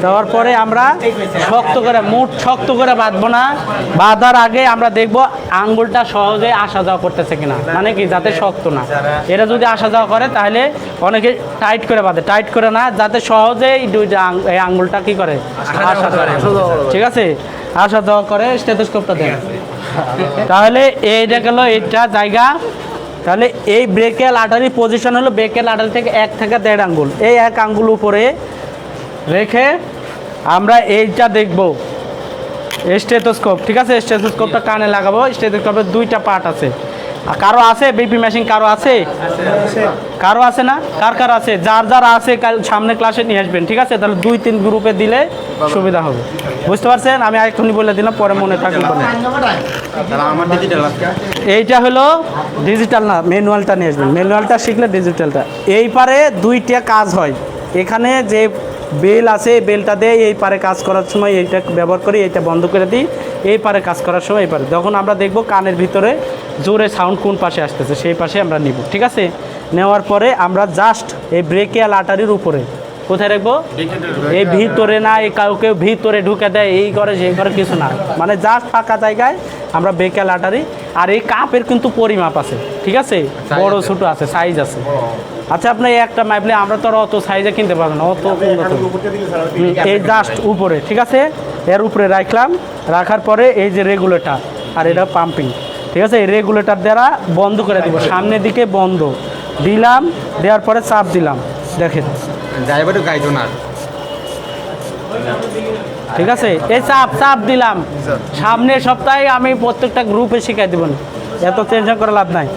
দেওয়ার পরে আমরা শক্ত করে বাঁধবো না। বাঁধার আগে আমরা দেখব আঙ্গুলটা সহজে আসা যাওয়া করতেছে কিনা, মানে কি যাতে শক্ত না। এটা যদি আসা যাওয়া করে, তাহলে অনেকে টাইট করে বাঁধে, টাইট করে না, যাতে সহজেই এই আঙ্গুলটা কি করে আসা করে। ঠিক আছে, আসা যাওয়া করে, স্টেথোস্কোপটা দেন। তাহলে এইটা গেল এইটা জায়গা। তাহলে এই ব্রেকিয়াল আর্টারি পজিশন হলো ব্রেকিয়াল আর্টারি থেকে 1 থেকে 1.5 আঙ্গুল। এই 1 আঙ্গুল উপরে রেখে আমরা এইটা দেখব। স্টেথোস্কোপ, ঠিক আছে। স্টেথোস্কোপটা কানে লাগাবো। স্টেথোস্কোপের দুইটা পার্ট আছে। আর কারো আছে বিপি মেশিন? কারো আছে? কারো আছে না? কার কার আছে? যার যার আছে কাল সামনে ক্লাসে নিয়ে আসবেন, ঠিক আছে। তাহলে 2-3 গ্রুপে দিলে সুবিধা হবে, বুঝতে পারছেন? আমি এখনই বলে দিলাম, পরে মনে থাকবে বলে। এইটা হলো ডিজিটাল না, ম্যানুয়ালটা নিয়ে আসবেন। ম্যানুয়ালটা শিখলে ডিজিটালটা। এই পারে দুইটা কাজ হয়। এখানে যে বেল আছে, এই বেলটা দিয়ে এই পারে কাজ করার সময় এইটা ব্যবহার করি, এইটা বন্ধ করে দিই। এই পারে কাজ করার সময় এই পারে, যখন আমরা দেখব কানের ভিতরে জোরে সাউন্ড কোন পাশে আসতেছে, সেই পাশে আমরা নিব, ঠিক আছে। নেওয়ার পরে আমরা জাস্ট এই ব্রেকিয়াল আর্টারির উপরে কোথায় রাখবো? এই ভিতরে না, এই কাউকে ভিতরে ঢুকে দেয়, এই করে সেই করে কিছু না, মানে জাস্ট ফাঁকা জায়গায় আমরা ব্রেকিয়াল আর্টারি। আর এই কাপের কিন্তু পরিমাপ আছে, ঠিক আছে, বড় ছোট আছে, সাইজ আছে। আচ্ছা, আপনি একটা মাইপলে আমরা তো আর অত সাইজে কিনতে পারবো না, অত উন্নত। এই জাস্ট উপরে, ঠিক আছে, এর উপরে রাখলাম। রাখার পরে এই যে রেগুলেটর, আর এটা পাম্পিং, ঠিক আছে। এই রেগুলেটর দ্বারা বন্ধ করে দিব, সামনের দিকে বন্ধ দিলাম। দেওয়ার পরে চাপ দিলাম, দেখেন
ড্রাইভারের গাইড না,
ঠিক আছে। এই চাপ দিলাম। সামনের সপ্তাহে আমি প্রত্যেকটা গ্রুপে শিখাই দেব, এত টেনশন করে লাভ নাই।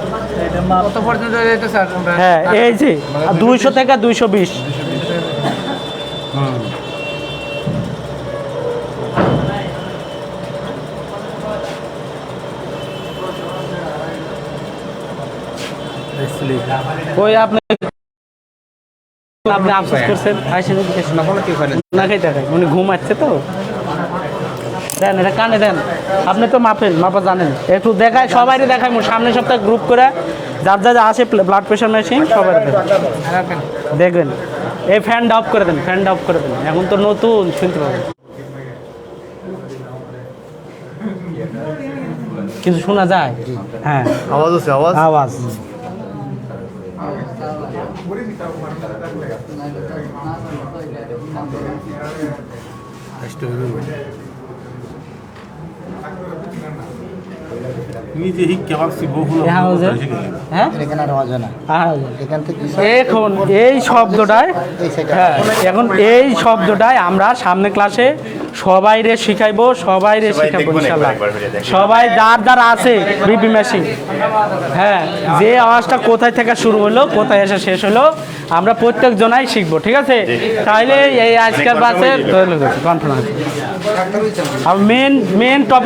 হ্যাঁ, এই যে 200 থেকে 220। ওই আপনি আফসোস করছেন, না খাইতে খাই, উনি ঘুমাচ্ছে তো। দেন এটা কানে দেন, আপনি তো মাপা জানেন, একটু দেখায় সবাই দেখায়। সামনের সপ্তাহে গ্রুপ করে যার যা আসে ব্লাড প্রেশার মেশিন সবাই দেখবেন। এই ফ্যানটা অফ করে দেন, ফ্যানটা অফ করে দেন, এখন তো নতুন শুনতে পাবেন। কিছু শোনা যায়? হ্যাঁ,
আওয়াজ আছে,
আওয়াজ। এখন এই শব্দটায়, হ্যাঁ, এখন এই শব্দটায় আমরা সামনে ক্লাসে সবাইরে শিখাইবো, সবাইরে শিখাবো ইনশাল্লাহ। সবাই যার যার আছে বিপি মেশিন, হ্যাঁ, যে আওয়াজটা কোথায় থেকে শুরু হলো, কোথায় এসে শেষ হলো, আমরা প্রত্যেক জনাই শিখবো, ঠিক আছে। তাইলে এই আজকের বাসে কনফার্ম আছে। আর মেন টপিক